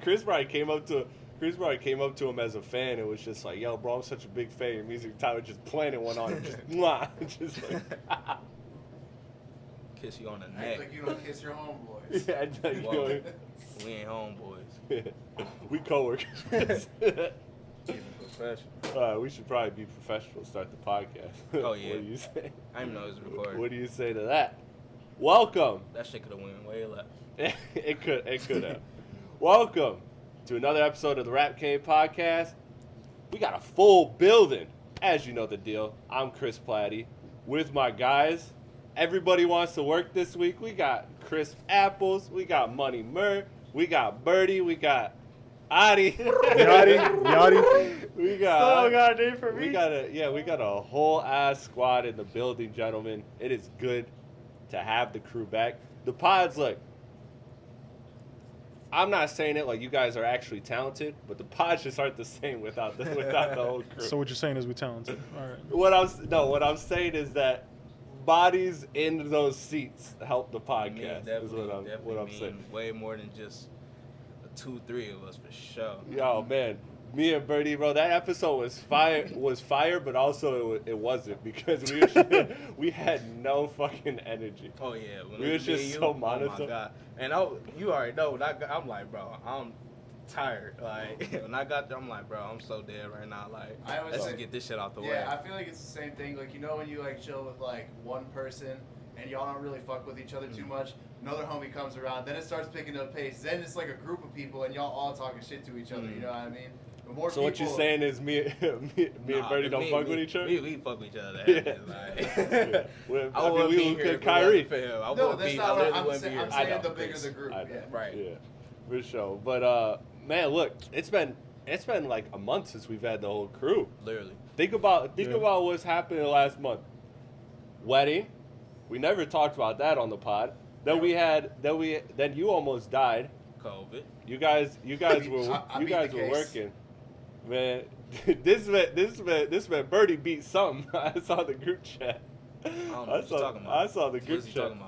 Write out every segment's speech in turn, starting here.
Chris probably came up to him as a fan and was just like, "Yo, bro, I'm such a big fan of your music." Tyler just planted one on him, just mwah, just like. Kiss you on the Act neck. like you don't kiss your homeboys. Yeah, like, Whoa. We ain't homeboys. we coworkers. Keep it professional. We should probably be professional. Start the podcast. Oh, yeah. What do you say? I didn't know it was recording. What do you say to that? Welcome. That shit could have went way left. It could have. Welcome to another episode of the Rap Game Podcast. We got a full building. As you know the deal, I'm Chris Platte with my guys. Everybody wants to work this week. We got Crisp Apples. We got Money Mur. We got Birdie. We got Adi. Yachty. We got. Still got a name for me. We got a whole ass squad in the building, gentlemen. It is good to have the crew back. The pods, look. I'm not saying it like you guys are actually talented, but the pods just aren't the same without the whole crew. So what you're saying is we're talented. All right. What I'm saying is that bodies in those seats help the podcast. Is what I'm saying. Way more than just 2-3 of us for sure. Yo, man, me and Birdie, bro, that episode was fire, but also it wasn't because we had no fucking energy. Oh yeah, when We was just so monotone. Oh my god! And you already know. When I'm like, bro, I'm tired. Like when I got there, I'm like, bro, I'm so dead right now. Like, let's just get this shit out the way. Yeah, I feel like it's the same thing. Like, you know when you like chill with like one person and y'all don't really fuck with each other too much, another homie comes around, then it starts picking up pace. Then it's like a group of people and y'all all talking shit to each other. You know what I mean? But more So people, what you're saying is me and Birdie don't fuck with each other? We fuck with each other. Yeah. Like, Yeah. I wouldn't be here if it Kyrie. wasn't for him. No, that's not what I'm wouldn't saying. be I'm here. saying the bigger the group. Yeah. Right. Yeah, for sure. But man, look, it's been like a month since we've had the whole crew. Literally. Think about what's happened in the last month. Wedding, we never talked about that on the pod. Then you almost died. COVID. You guys were working. Man, this man Birdie beat something. I saw the group chat. I don't know what you're talking about. I saw the group What's he chat. talking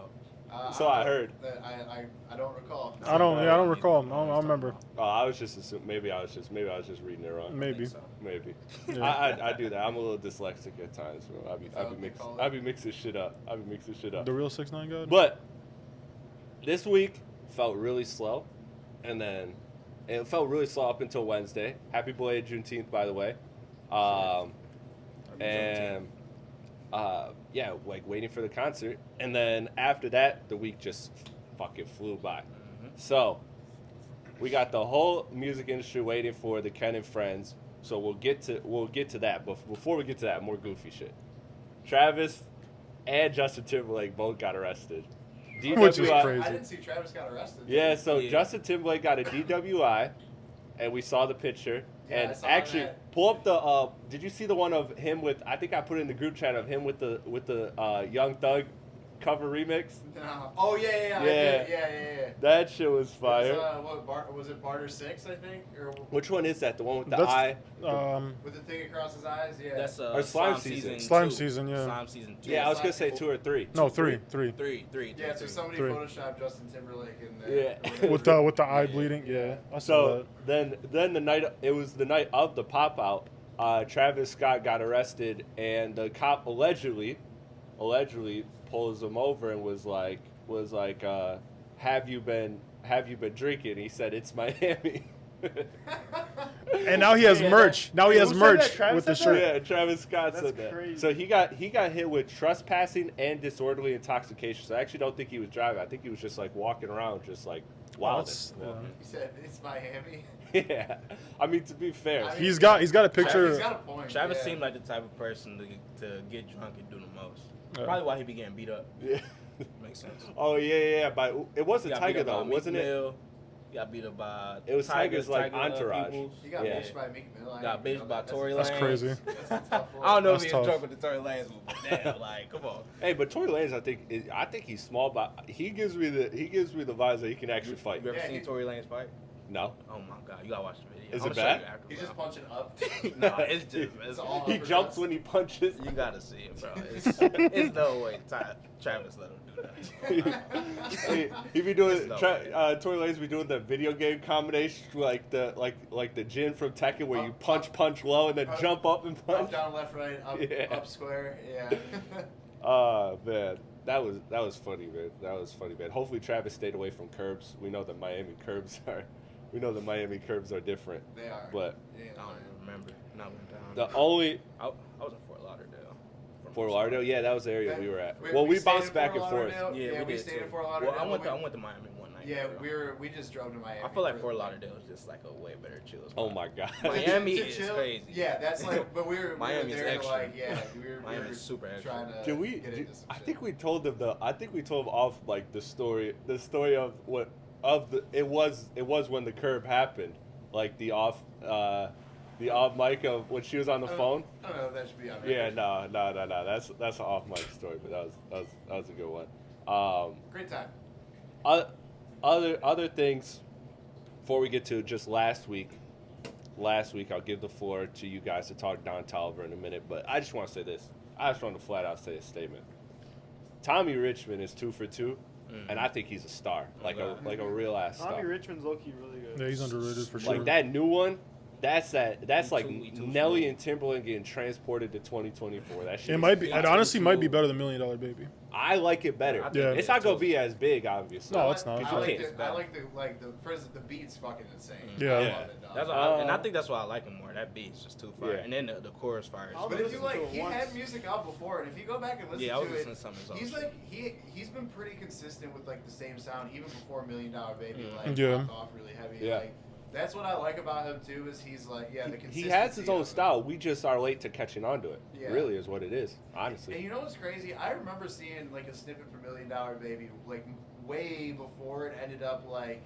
about? So I heard. I don't recall. I don't recall. I don't remember. Oh, I was just assuming. Maybe I was just reading it wrong. Maybe. So. Maybe. Yeah. I do that. I'm a little dyslexic at times, bro. I be mixing shit up. The real 6ix9ine guy. But this week felt really slow, and then it felt really slow up until Wednesday. Happy belated Juneteenth, by the way. Yeah, like waiting for the concert, and then after that, the week just fucking flew by. Mm-hmm. So we got the whole music industry waiting for the Ken and Friends. So we'll get to that. But before we get to that, more goofy shit. Travis and Justin Timberlake both got arrested. Which is crazy. I didn't see Travis got arrested. Yeah, so Yeah. Justin Timberlake got a DWI, and we saw the picture. Yeah, I and saw actually, that. pull up the. Did you see the one of him with? I think I put it in the group chat of him with the Young Thug cover remix. No. Oh yeah. I Yeah. did. Yeah. That shit was fire. What was it? Barter 6, I think, or Which one is that? The one with the That's, eye? with the thing across his eyes? Yeah. That's Or Slime Season. Slime 2. Season, yeah. Slime Season 2. Yeah, I was gonna say 2 or 3. No, three. Three. Yeah, so somebody Three. photoshopped Justin Timberlake in there. Yeah. With the eye bleeding. Yeah. I saw So then the night it was the night of the pop out. Travis Scott got arrested, and the cop allegedly pulls him over and was like, have you been drinking? He said, it's Miami. that. And now he has merch. Now he has Who said merch that? Travis with the said shirt. that? Yeah, Travis Scott That's said that. crazy. So he got hit with trespassing and disorderly intoxication. So I actually don't think he was driving. I think he was just like walking around, just like wilding. He said it's Miami. Yeah. I mean, to be fair, I mean, He's got a picture. He's got a point. Travis yeah. seemed like the type of person to get drunk and do the most. Yeah. Probably why he be getting beat up. yeah. Makes sense. Oh yeah. But it wasn't He got beat Tiger up by though, Meek wasn't it? Mill. He got beat up by It was Tiger's, like, Tiger, entourage. peoples. He got Yeah. bitched by Meek Mill. Got bitched by Tory That's Lanez. crazy. That's a tough one. I don't know if That's he tough. was drunk with the Tory Lanez, but damn, like, come on. Hey, but Tory Lanez, I think he's small, but he gives me the vibes that he can actually fight. You ever Yeah, seen he- Tory Lanez fight? No. Oh my god, you gotta watch the video. Is I'm it gonna show bad? you after, He's bro. just punching up. No, it's just It's all He jumps when he punches. you gotta see it, bro. It's no way Travis let him do that. He be doing There's no way. Tory Lanez be doing the video game combination like the Jin from Tekken where you punch low and then jump up and punch. Up, down, left, right, up square. Yeah. Man, that was funny, man. That was funny, man. Hopefully Travis stayed away from curbs. We know the Miami curbs are different. They are. But Yeah, I don't even remember. Not went down. the only I was in Fort Lauderdale. Fort Lauderdale, yeah, that was the area we were at. We We stayed bounced in back Fort and forth. Lauderdale. Yeah, we did stayed too. in Fort Lauderdale. Well, I went to Miami one night. Yeah, bro. we just drove to Miami. I feel like Fort Lauderdale is just like a way better chill spot. Oh my god. Miami To is chill, crazy. Yeah, that's like, but we were Miami is there extra. to like, yeah, we were Miami's super extra. trying to Did we? get into some I shit. think we told him off like the story of what it was when the curb happened, like the off mic of when she was on the phone. I don't know if that should be on Yeah, record. no. That's an off mic story, but that was a good one. Great time. Other things before we get to just last week, I'll give the floor to you guys to talk Don Tolliver in a minute, but I just want to say this. I just want to flat out say a statement. Tommy Richmond is 2 for 2, and I think he's a star, like a real ass star. Tommy Richmond's low-key really good. Yeah, he's underrated for sure. Like that new one, that's like Me too. Nelly and Timberland getting transported to 2024. That shit. It might be. Yeah, It honestly too. might be better than $1 Million Baby. I like it better. I think Yeah. It's not gonna be as big, obviously. No, it's not. I like It's the, I like the first the beat's fucking insane. Yeah. I love Yeah. it, dog. That's why and I think that's why I like him more. That beat's just too fire. Yeah. And then the chorus fire. I'll But if you listen to like, it he once. had music out before, and if you go back and listen Yeah, I was to listening it, to some of his old he's shit. like he's been pretty consistent with like the same sound even before $1 Million Baby Mm. like Yeah. popped off really heavy. Yeah. Like that's what I like about him too is he's like the consistency. He has his own of it. style. We just are late to catching on to it. Yeah. Really is what it is, And honestly. you know what's crazy? I remember seeing like a snippet for $1 Million Baby like way before it ended up like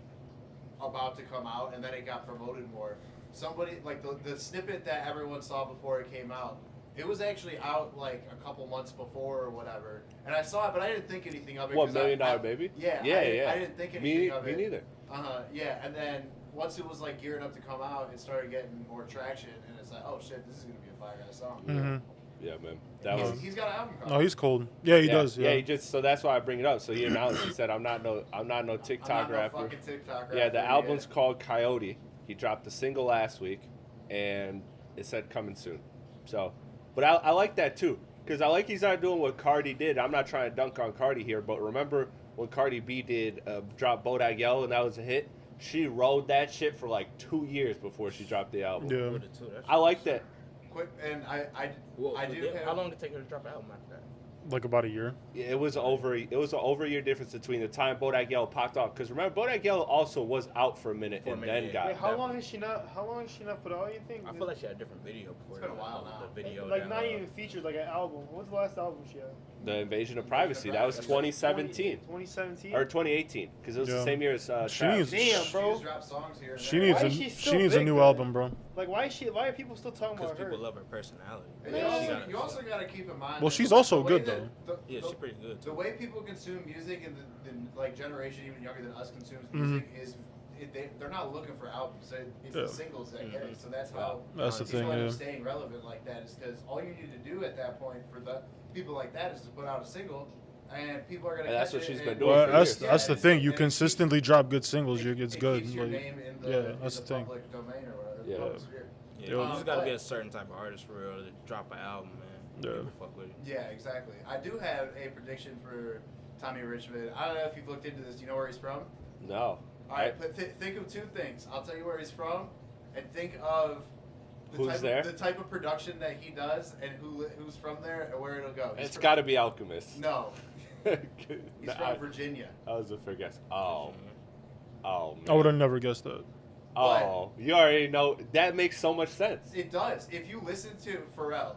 about to come out, and then it got promoted more. Somebody like the snippet that everyone saw before it came out. It was actually out like a couple months before or whatever, and I saw it, but I didn't think anything of it. What, 'cause $1 Million I- Baby? Yeah, Yeah. I didn't think anything of Me it. neither. Yeah, and then once it was like gearing up to come out, it started getting more traction, and it's like, oh shit, this is gonna be a fire ass song. Mm-hmm. Yeah, man. That was. He's got an album coming. No, he's cold. Yeah, he does. Yeah. He just so that's why I bring it up. So he announced. He said, "I'm not no I'm TikTok not no rapper." fucking TikTok rapper. Yeah, the album's called Coyote. He dropped the single last week, and it said coming soon. So, but I like that too, because I like he's not doing what Cardi did. I'm not trying to dunk on Cardi here, but remember when Cardi B did drop Bodak Yellow and that was a hit? She rode that shit for like 2 years before she dropped the album. Yeah. With it too, that's I like that. Quick, and I do. Have, How long did it take her to drop an album after that? Like about a year. It was an over a year difference between the time Bodak Yellow popped off. Because remember, Bodak Yellow also was out for a minute For a and minute, then yeah. got. Wait, how long has she not put out? You think? I feel like she had a different video before. It's been a while now. The video. like that, not even featured like an album. What's the last album she had? The Invasion of Privacy. That was 2017 2017. or 2018 because it was the Yeah. same year as She Travis. needs- Damn, She bro. just dropped songs here. And She there. needs Why a is she she still needs a big, new though? album, bro. Like why are people still talking Because about her? people love her personality. And Yeah. you also got to keep in mind. Well, that she's the also way good, that Yeah, she's pretty good. The way people consume music and the like generation even younger than us consumes Mhm. music is they're not looking for albums. It's Yeah. the singles that get it. So that's how That's the it's thing, why they're yeah. staying relevant like that is because all you need to do at that point for the people like that is to put out a single, and people are gonna. And that's catch what it she's been and- doing Well, for that's years. that's the and- thing. You and it consistently drop good singles, keeps- it's it good. keeps your Like, name in the, yeah, in that's the the thing. public domain or whatever. Yeah. public sphere. Yeah, Yo. you just gotta be But- a certain type of artist for real to drop an album, man. Yeah. People fuck with it. Yeah, exactly. I do have a prediction for Tommy Richmond. I don't know if you've looked into this. Do you know where he's from? No. All right, but think of two things. I'll tell you where he's from, and think of Who's there? the type of production that he does, and who's from there, and where it'll go. It's got to be Alchemist. No, he's Nah, from Virginia. I was a fair guess. Oh, man. I would have never guessed that. Oh, you already know. That makes so much sense. It does. If you listen to Pharrell,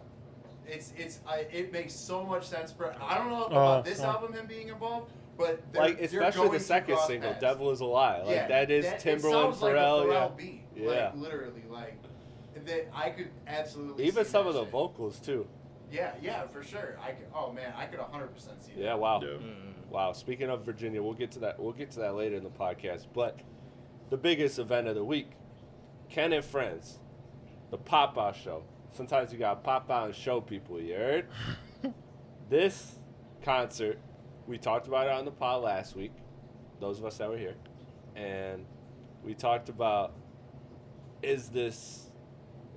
it makes so much sense. I don't know about this album, him being involved, but Like, they're especially going the to second cross single, paths. Devil is a Lie. Like, Yeah, that is it Timberland, sounds like a Pharrell, Pharrell beat. Yeah. Like, literally, like, that I could absolutely Even see some that of the shit. vocals, too. Yeah, for sure. I could 100% see that. Yeah, wow. Yeah. Mm. Wow. Speaking of Virginia, we'll get to that. We'll get to that later in the podcast. But the biggest event of the week. Ken and Friends, the pop-out show. Sometimes you gotta pop out and show people, you heard? This concert, we talked about it on the pod last week, those of us that were here, and we talked about,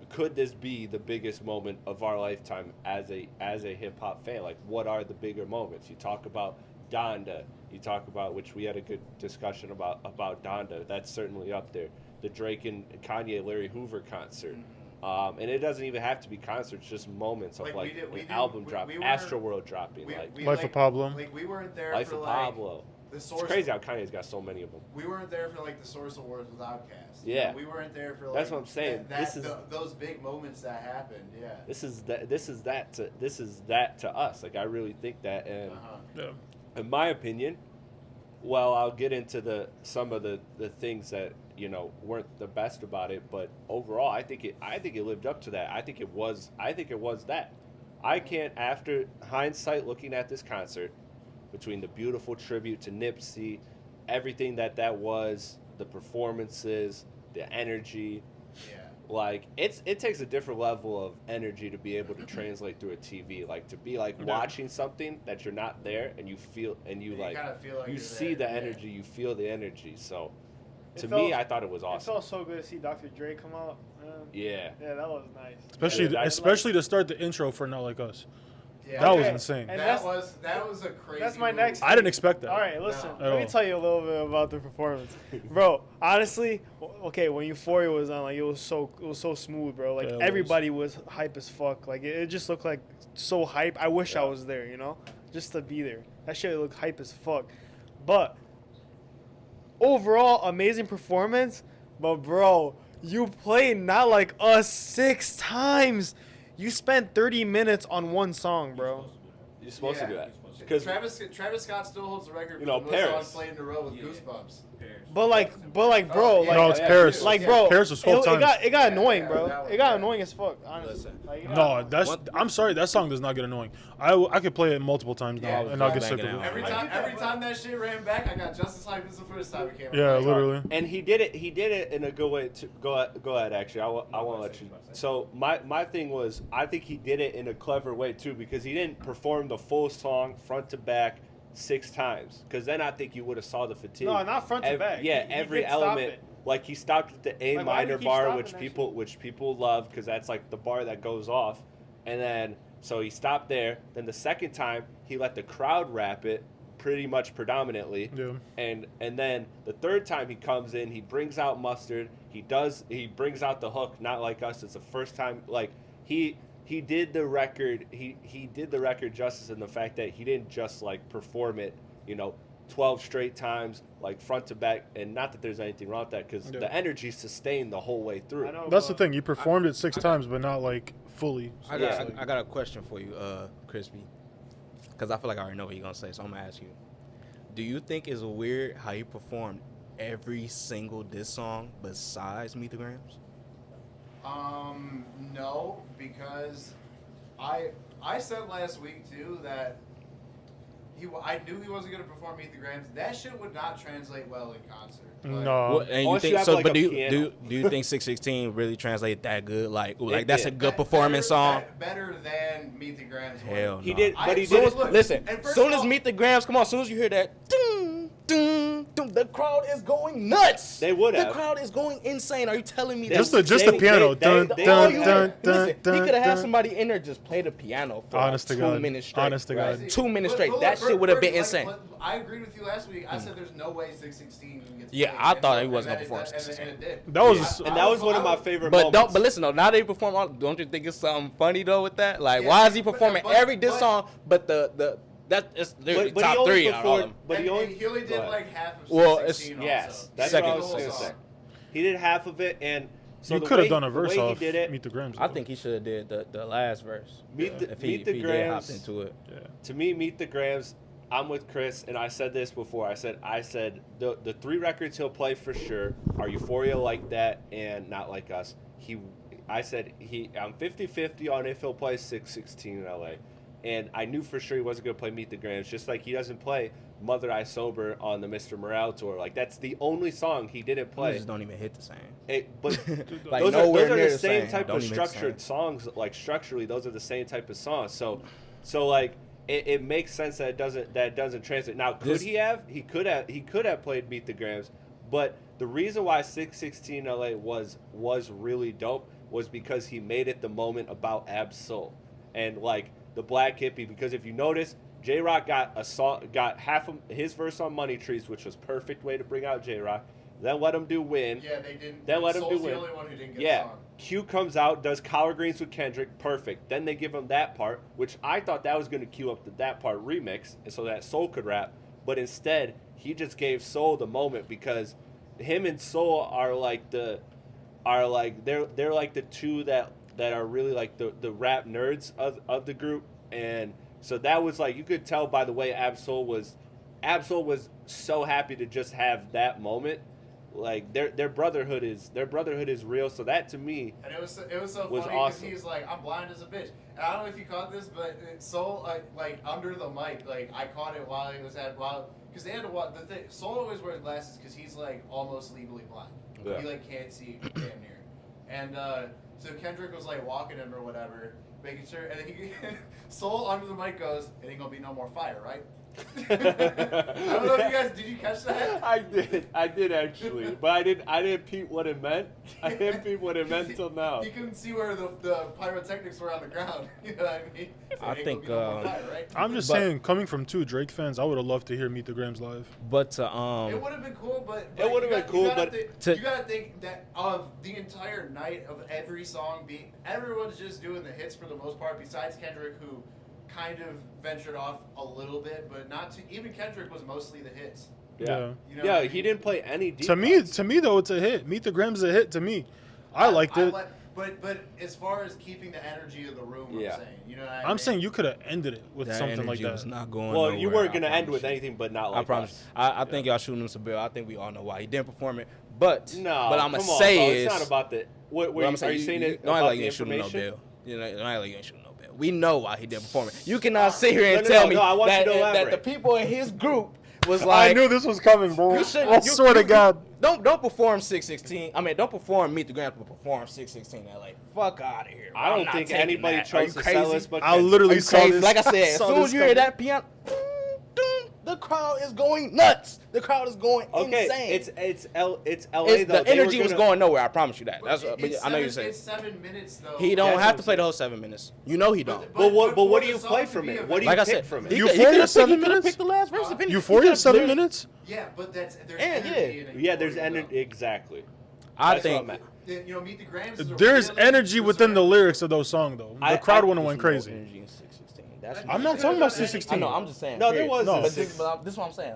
could this be the biggest moment of our lifetime as a hip-hop fan? Like, what are the bigger moments? You talk about Donda, you talk about, which we had a good discussion about Donda, that's certainly up there. The Drake and Kanye Larry Hoover concert. And it doesn't even have to be concerts, just moments of an album drop, Astroworld dropping. Life of Pablo. Like, we weren't there Life for of like Pablo. the Source. It's crazy how Kanye's got so many of them. We weren't there for like the Source Awards with Outkast. Yeah. We weren't there for like. That's what I'm saying. Those big moments that happened. Yeah. This is that to us. Like, I really think that, and in my opinion, well, I'll get into some of the things that weren't the best about it, but overall, I think it lived up to that. I think it was that. I can't, after hindsight, looking at this concert, between the beautiful tribute to Nipsey, everything that was, the performances, the energy. Yeah. Like, it takes a different level of energy to be able to translate through a TV. Like, to be like watching something that you're not there and you feel, and you kinda feel like you you're see there. the energy, you feel the energy. So, It me, felt- I thought it was It awesome. felt so good to see Dr. Dre come out. Man. Yeah. Yeah, that was nice. Especially to start the intro for Not Like Us. Yeah. That was Okay. insane. And That was a crazy. that's my move. next- I didn't expect that. All right, listen. No. At Let me all. tell you a little bit about the performance, bro. Honestly, okay, when Euphoria was on, like it was so smooth, bro. Like Yeah, it was. everybody was hype as fuck. Like it just looked like so hype. I wish I was there, just to be there. That shit looked hype as fuck. But overall, amazing performance. But bro, you played Not Like Us 6 times. You spent 30 minutes on one song, bro. You're supposed to do that. Because Travis Scott still holds the record for the most Paris. songs played in a row with Goosebumps. But like, bro, yeah. like, No, it's Paris. like, bro, Paris was 12 times. it got annoying, yeah, bro. that one, It got yeah. annoying as fuck, honestly. Listen. Like, No, I'm sorry. That song does not get annoying. I could play it multiple times now Yeah, and not get yeah, sick bang of it it. out. Every time that shit ran back, I got just as hyped as the first time it came out. Yeah, Like, literally. And he did it in a good way. Go ahead. Actually, I want to let you. So my thing was, I think he did it in a clever way too, because he didn't perform the full song front to back 6 times. Because then I think you would have saw the fatigue. No, not front to back. Yeah, He every did stop element. it. Like, he stopped at the A Like, why did he minor keep bar, stopping which people love, because that's like the bar that goes off. And then so he stopped there. Then the second time he let the crowd rap it pretty much predominantly. Yeah. And then the third time he comes in, he brings out Mustard. He brings out the hook. Not Like Us. It's the first time, like, he did the record. He did the record justice in the fact that he didn't just like perform it, 12 straight times, like front to back. And not that there's anything wrong with that, because the energy sustained the whole way through. I know, That's the but- thing. You performed it 6 times, but not like fully. So I it's got, like- I got a question for you, Crispy, because I feel like I already know what you're gonna say, so I'm gonna ask you. Do you think it's weird how you performed every single diss song besides Meet the Grams? No, because I said last week too that I knew he wasn't gonna perform Meet the Grams. That shit would not translate well in concert. Like, No. And you unless you think have, so? like, But a do you piano. do you think 616 really translated that good? Like that's a did. good performance song. Better than Meet the Grams. would. Hell He no. did, but he Soon did as- it. look, Listen, and first soon of as all- Meet the Grams, come on, soon as you hear that, ding, ding, ding, the crowd is going nuts. They would The have. crowd is going insane. Are you telling me Just that? the piano. they- Dun, they- dun, All you dun, had- dun, listen, he dun, could have had dun. somebody in there just play the piano for Honest to like 2 God. minutes straight. Honest to God. See, 2 minutes but straight. look, That shit would have been first, insane. like, I agreed with you last week. I said there's no way 616 gets Yeah, played. I And thought so- he wasn't and gonna then- perform and it did. That was- And that was one of my favorite But moments. but listen though, now they perform. Don't you think it's something funny though with that? Like, Yeah, why is he but- performing but- every diss but- song? But that is literally But he top only 3 out of all of performed- them. But he only he only go did ahead. like half of Well, 616 Yes, also. that's Second. what I was gonna say. He did half of it, and so You the could have way- done a verse the way off he did it. Meet the Grams. I though. think he should have did the last verse. Meet the- if Meet the he did Grams. hop into it. Yeah. To me, Meet the Grams, I'm with Chris, and I said this before. I said the 3 records he'll play for sure are Euphoria, Like That, and Not Like Us. I'm 50-50 on if he'll play 616 in LA. And I knew for sure he wasn't going to play Meet the Grams, just like he doesn't play Mother I Sober on the Mr. Morale tour. Like that's the only song he didn't play. Just don't even hit the same. But Like, those nowhere are near the same same. type Don't of even hit the structured same. songs. Like structurally, those are the same type of songs. So like it makes sense that it doesn't translate. Now could This- he have? He could have played Meet the Grams, but the reason why 616 LA was really dope was because he made it the moment about Ab-Soul and like the Black Hippie. Because if you notice, J-Rock got half of his verse on Money Trees, which was perfect way to bring out J-Rock. Then let him do Win. Yeah, they didn't. Then let him Soul's do Win. the only one who didn't get Yeah. the song. Q comes out, does Collard Greens with Kendrick, perfect. Then they give him that part, which I thought that was going to cue up that part remix, and so that Soul could rap. But instead, he just gave Soul the moment because him and Soul are like they're like the two that are really like the rap nerds of the group, and so that was like you could tell by the way Ab-Soul was so happy to just have that moment. Like their brotherhood is real. So that to me, And it was so funny because awesome. he's like, I'm blind as a bitch. And I don't know if you caught this, but Soul like under the mic, like I caught it while he was because they had to watch the thing. Soul always wears glasses because he's like almost legally blind. Yeah. He like can't see damn near. And so Kendrick was like walking him or whatever, making sure, and then Soul under the mic goes, "It ain't gonna be no more fire, right?" I don't know if you guys did you catch that? I did actually, but I didn't peep what it meant. I didn't peep what it meant till now. You couldn't see where the pyrotechnics were on the ground. You know what I mean? So I it ain't think, gonna be no more fire, right? I'm just saying, coming from two Drake fans, I would have loved to hear Meet the Grams live. But It would have been cool, but It would've been cool, but you gotta think that of the entire night of every song being, everyone's just doing the hits for the most part. Besides Kendrick, who kind of ventured off a little bit, but not too. Even Kendrick was mostly the hits. Yeah, You know yeah. what I He mean? didn't play any deep To me, cuts. though, it's a hit. Meet the Grams is a hit to me. I liked it. But as far as keeping the energy of the room, Yeah. I'm saying, you know what I mean? I'm saying you could have ended it with that something like energy that. was not going Well, nowhere, you weren't I gonna end promise with you. anything but not like I promise. us. I think y'all shooting him some bill. I think we all know why he didn't perform it. But No, what I'm come gonna on, say bro. is It's not about the. What Well, I'm are saying you saying it don't act about like the you ain't shooting no information? bill. You know, don't act like you ain't shooting no bill. We know why he didn't perform it. You cannot sit here and No, tell me I want you that, to that the elaborate. people in his group was like, I knew this was coming, bro. you should, I swear to God. Don't perform 616. I mean, don't perform Meet the Grams, but perform 616. LA. Fuck out of here. Bro. I I'm don't not think taking anybody that. Are you chose to crazy? sell us, but I Kendrick. literally Are you saw crazy? this. Like I said, as saw soon this as you hear coming. that piano, the crowd is going nuts. The crowd is going Okay, insane. it's LA It's- though. the They were energy was gonna- going nowhere. I promise you that. But That's it's I know you seven- say It's 7 minutes though. he don't That's have what to I'm play the saying. whole 7 minutes. You know he don't. But what for do the you song play to from be it? a What do you Like I pick said, from he it? could- he Euphoria, could've 7 picked- he could've minutes? picked the last verse. if any- Euphoria, he could've 7 literally- minutes? Yeah, but there's And, energy in it. Yeah, there's energy. Exactly. I That's what think I'm at. You know, Meet the Grams. Is a There's really energy within the reserved- lyrics of those songs, though. I- The crowd I- wouldn't went There's crazy. no energy in 616. That's I'm not talking about 616. I know. I'm just saying. No, there period. was No. But six- this is what I'm saying.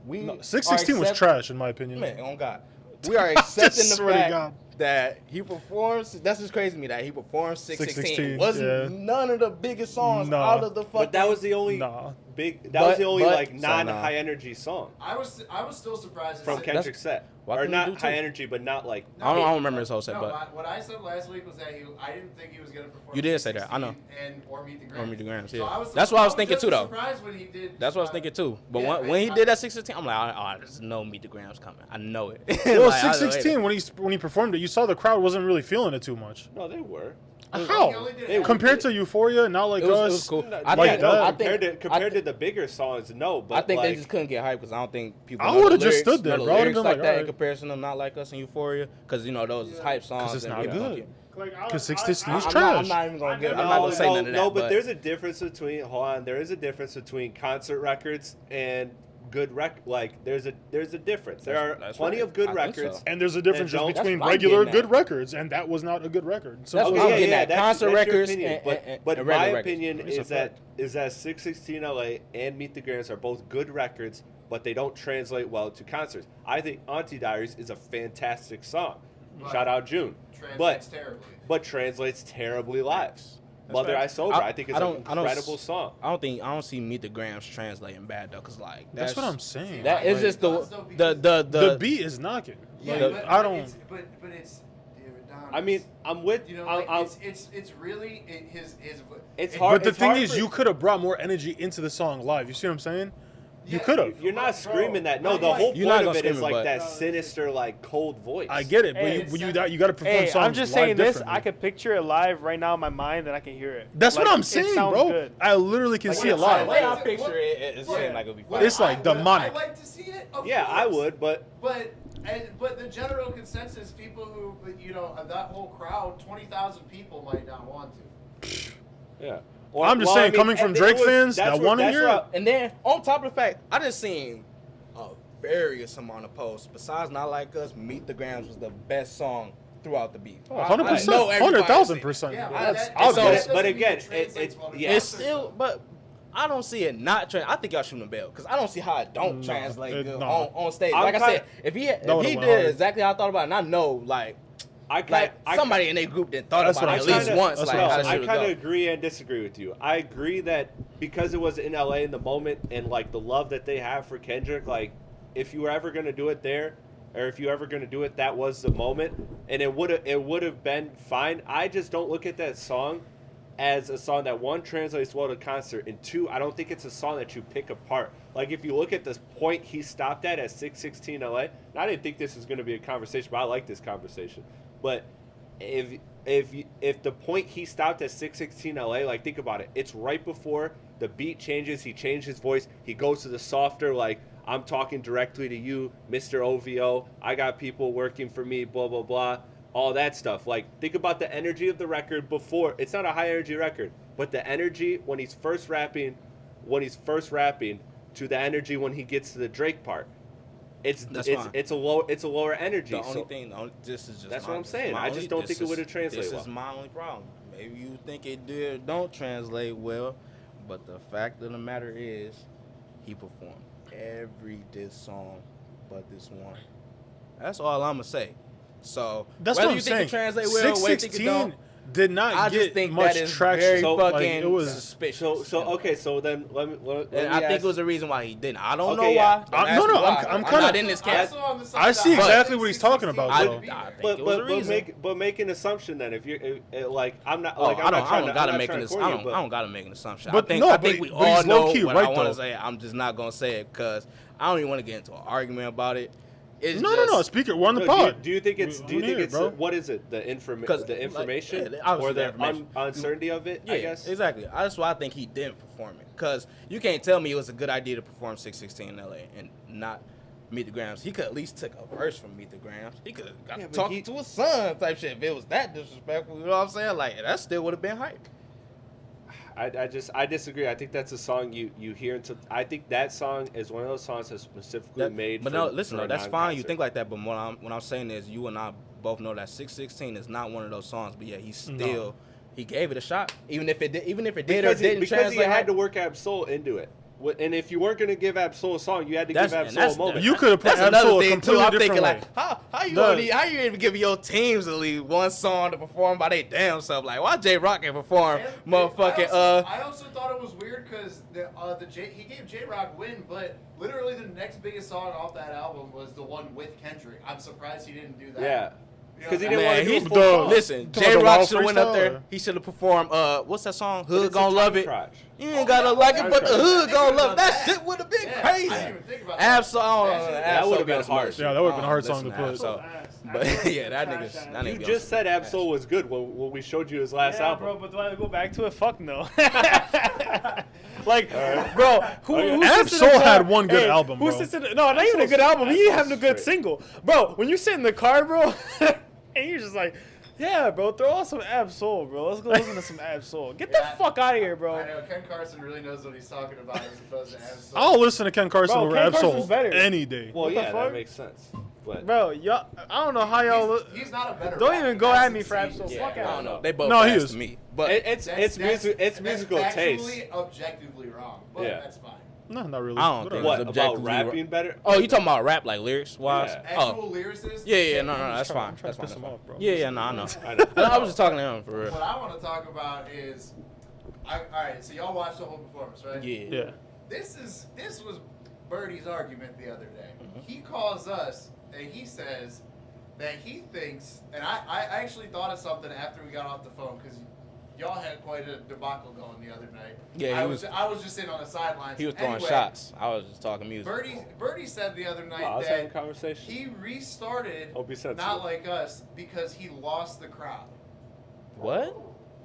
We No, are 616 was accept- trash, in my opinion. Man, on God, we are accepting the swear to fact God. that he performs. That's just crazy to me that he performed 616. 616, Wasn't yeah. none of the biggest songs Nah. out of the fucking. But that was the only Nah. big. That was the only but- like so non-high energy song I was still surprised. from that- Kendrick's set, Why or couldn't you not do high two? energy, but not like. I don't remember his whole set, No, but what I said last week was that I didn't think he was gonna perform. You did say that, I know. 616 or Meet the Grams. Or Meet the Grams, So yeah. I was, That's what I was I thinking just too, though. Surprised when he did. that's what I was thinking too. But Yeah, when he I- did that 616, I'm like, oh, there's no Meet the Grams coming. I know it. Well, Like, I know it. 616, when he performed it, you saw the crowd wasn't really feeling it too much. No, they were. He How? only did They- half Compared of it. to Euphoria, not like It was, us. it was cool. No, I like think, that. I compared think, to the bigger songs, no. But I think like, they just couldn't get hyped because I don't think people. I know the would've just lyrics- stood there, know the bro. I would've lyrics been like like, that in alright. comparison to Not Like Us and Euphoria, because you know those is hype songs. it's and not people don't good. get- Because 616 is I'm trash. not even gonna get. I'm no, not gonna say no, none of that. no, but there's a difference between. Hold on, there is a difference between concert records and good Like there's a difference. There are That's plenty right. of good I think records. so. And there's a difference just don't- between That's what I'm regular getting at. good records, and that was not a good record. So That's Okay, what I'm yeah, getting yeah, at. that's Concert your records opinion. and but and my regular records. opinion It's a is that 616 LA and Meet the Grams are both good records, but they don't translate well to concerts. I think Auntie Diaries is a fantastic song. But Shout out June, Translates terribly. but translates terribly live. Mother right. I Sober, I think is an incredible song. I don't see Meet the Grams translating bad though, cause like that's what I'm saying. That is Like, just because the beat is knocking. Yeah, Like, but, I don't. But it's. Dude, Don, I mean, I'm with you know, I'm- like, I'm- it's really his. It's hard. But the it's thing hard is, for- you could have brought more energy into the song live. You see what I'm saying? You could have. You're not screaming that. No, Right, the like- whole You're point not of it gonna is scream it, like but- that sinister, like cold voice. I get it, but Hey, you got to perform Hey, songs I'm just live saying this. differently. I could picture it live right now in my mind, and I can hear it. That's Like, what I'm it saying, sounds bro. good. I literally can Like, see it it's live. The way I picture it, it What- seems like it'll be what fine. It's like I would- demonic. I like to see it. Of Yeah, I course. would, but But the general consensus, people who that whole crowd, 20,000 people might not want to. yeah. I'm just saying, coming from and it Drake was- fans that's that what- wanna that's hear what- And then on top of the fact, I just seen a various amount of posts. Besides Not Like Us, Meet the Grams was the best song throughout the beef. Oh, I 100%, know everybody 100,000%. Yeah, That's but obvious. that doesn't But mean again, it translates it- well to yeah. the It's concert, still, though. but I don't see it not I think y'all shooting a bell because I don't see how it don't No, translate it- good no. on stage. I'm Like I kinda- said, if he would've did went hard. exactly how I thought about it, and I know like I somebody in their group that thought That's about what it I'm at least saying. once. That's Like what I'm how saying. it I should kind of go. agree and disagree with you. I agree that because it was in LA in the moment and like the love that they have for Kendrick, like if you were ever gonna do it there, or if you were ever gonna do it, that was the moment, and it would have been fine. I just don't look at that song as a song that one translates well to concert, and two, I don't think it's a song that you pick apart. Like if you look at the point he stopped at 616 LA, and I didn't think this was gonna be a conversation, but I like this conversation. But if the point he stopped at 616 LA, like think about it, it's right before the beat changes, he changed his voice, he goes to the softer, like I'm talking directly to you, Mr. OVO, I got people working for me, blah blah blah, all that stuff. Like think about the energy of the record before. It's not a high energy record, but the energy when he's first rapping to the energy when he gets to the Drake part. It's fine. it's a lower energy. This is just That's my- what I'm saying. my I just only- don't this think it is- would've translated This is well. my only problem. Maybe you think it did or don't translate well, but the fact of the matter is, he performed every diss song but this one. That's all I'm gonna say. So That's whether what I'm you think saying. it translate well, whether you think it 616 don't, did not I get just think much that is traction. very So, fucking like, it was. suspicious. So then let me And I think it was a reason why he didn't. I don't know Okay, yeah. why. Don't ask No, me no, why. I'm not kinda- in this I case. saw on the side I of see the house, exactly what he's talking 616 about, I, though. would be I there. think it was a reason. but make an assumption then if you're like I'm not Oh, like I'm I not don't trying to gotta I'm make not an trying to I corner don't you, I don't gotta make an assumption. But I no, think but- we but all he's know low-key what right, I want though. to say. I'm just not gonna say it because I don't even want to get into an argument about it. It's No. just, Speak it. We're on the No, pod. do you think it's We- do you we think here, it's bro. what is it the Because, like, information yeah, obviously or the the information. uncertainty of it? Yeah, I guess exactly. That's why I think he didn't perform it. Because you can't tell me it was a good idea to perform 616 in LA and not Meet the Grams. He could at least took a verse from Meet the Grams. He could have got Yeah, to but talk he- to his son type shit. If it was that disrespectful, you know what I'm saying? Like that still would have been hype. I disagree. I think that's a song you hear until I think that song is one of those songs that's specifically made. But for, no, listen, for though, a that's fine. You non-concert. think like that, but what I'm saying is, you and I both know that 616 is not one of those songs. But yeah, he gave it a shot, even if it did or because didn't because he translate. had to work Absol into it. And if you weren't going to give Absol a song, you had to give That's- Absol a moment. You could have put That's another Absol a thing too. completely I'm different thinking way. like, how you No. how you even give your teams at least one song to perform by their damn self? Like, why J Rock can perform, motherfucking I also thought it was weird because he gave J Rock Win, but literally the next biggest song off that album was the one with Kendrick. I'm surprised he didn't do that. Yeah. You know, 'Cause he that- didn't Man, wanna do he's a full song. listen. Talking J about Rock the should have went up freestyle, there. or- He should have performed. What's that song? But Hood it's a gonna love tiny it. crotch. You ain't gotta like it, but the hood I gonna didn't love think that. about Shit would have been Yeah, crazy. I didn't even think about that. Absol, That would've been hard. Yeah, that would've been a hard song to put. But yeah, that nigga. You just said Absol was good when we showed you his last Yeah, album. bro, but do I go back to it? Fuck no. Like, bro, who sits in the Absol car- had one good album, Who bro. sits in no, not even a good album. He Absol's having a good straight. single, bro. When you sit in the car, bro, and you're just like, yeah, bro, throw on some Absol, bro. Let's go listen to some Absol. Get the Yeah. fuck out of here, I bro. know Ken Carson really knows what he's talking about as opposed to Absol. I'll listen to Ken Carson Bro, over Ken Carson's Absol better. any day. Well, What the yeah, fuck? that makes sense. But Bro, y'all, I don't know how y'all. He's not a better Don't rapper. even go That's at me for insane. Absol. Yeah, Fuck I don't Absol. know. They both No, he fast is. to me, but it's musical that's taste. factually, objectively wrong, but Yeah. that's fine. No, not really. I don't Whatever. think What it's about objectively rapping better? oh, you talking about rap like lyrics wise? Yeah. Actual Oh, lyricist. yeah, no, that's I'm fine. trying That's to fine. piss him off, bro. Yeah, no, I know. I know. I was just talking to him for real. What I want to talk about is, all right. So y'all watched the whole performance, right? Yeah. Yeah. This was Birdie's argument the other day. Mm-hmm. He calls us and he says that he thinks, and I actually thought of something after we got off the phone because y'all had quite a debacle going the other night. Yeah, I was just sitting on the sidelines. He was throwing Anyway, shots. I was just talking music. Birdie said the other night I was having a that conversation. he restarted Don't be sensitive. Not Like Us because he lost the crowd. What?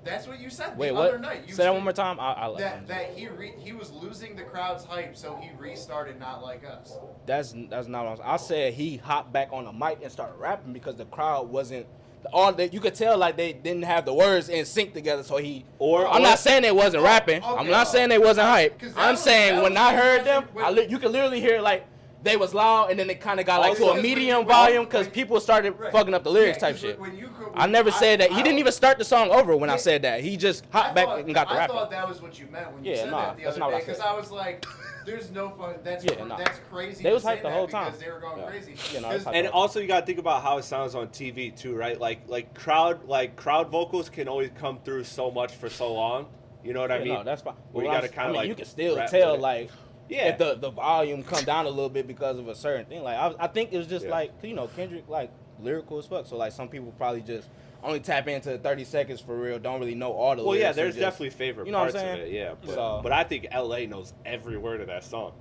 That's what you said Wait, the what? other night. You Say that said one more time. I'll that he was losing the crowd's hype, so he restarted Not Like Us. That's not what I was. I said he hopped back on the mic and started rapping because the crowd wasn't all that. You could tell like they didn't have the words in sync together. So he. I'm not saying they wasn't rapping. Okay. I'm not saying they wasn't hype. I'm saying when I heard them, when- you could literally hear like they was loud and then it kind of got like to Also, a medium when- volume because when- people started Right. fucking up the lyrics Yeah, type 'cause shit. when I never said that. He didn't even start the song over when I Yeah. said that. He just hopped back and got the I rapping. thought that was what you meant when you Yeah, said nah, that the that's other not what I day, because said. I was like, "There's no fun." That's Yeah, nah. that's crazy. They to was say hyped the that whole because time. They were going crazy. Yeah, no, it's 'Cause- hyped. And also, you gotta think about how it sounds on TV too, right? Like crowd vocals can only come through so much for so long. You know what I mean? No, that's fine. Where you Well, gotta kind of like you can still rap tell with it. like Yeah. if the volume come down a little bit because of a certain thing. Like I think it was just Yeah. like Kendrick like lyrical as fuck. So like some people probably just only tap into 30 seconds for real. Don't really know all the. Well, yeah, lyrics and there's just- definitely favorite you know what parts I'm of saying? it. Yeah, but, So- but I think LA knows every word of that song.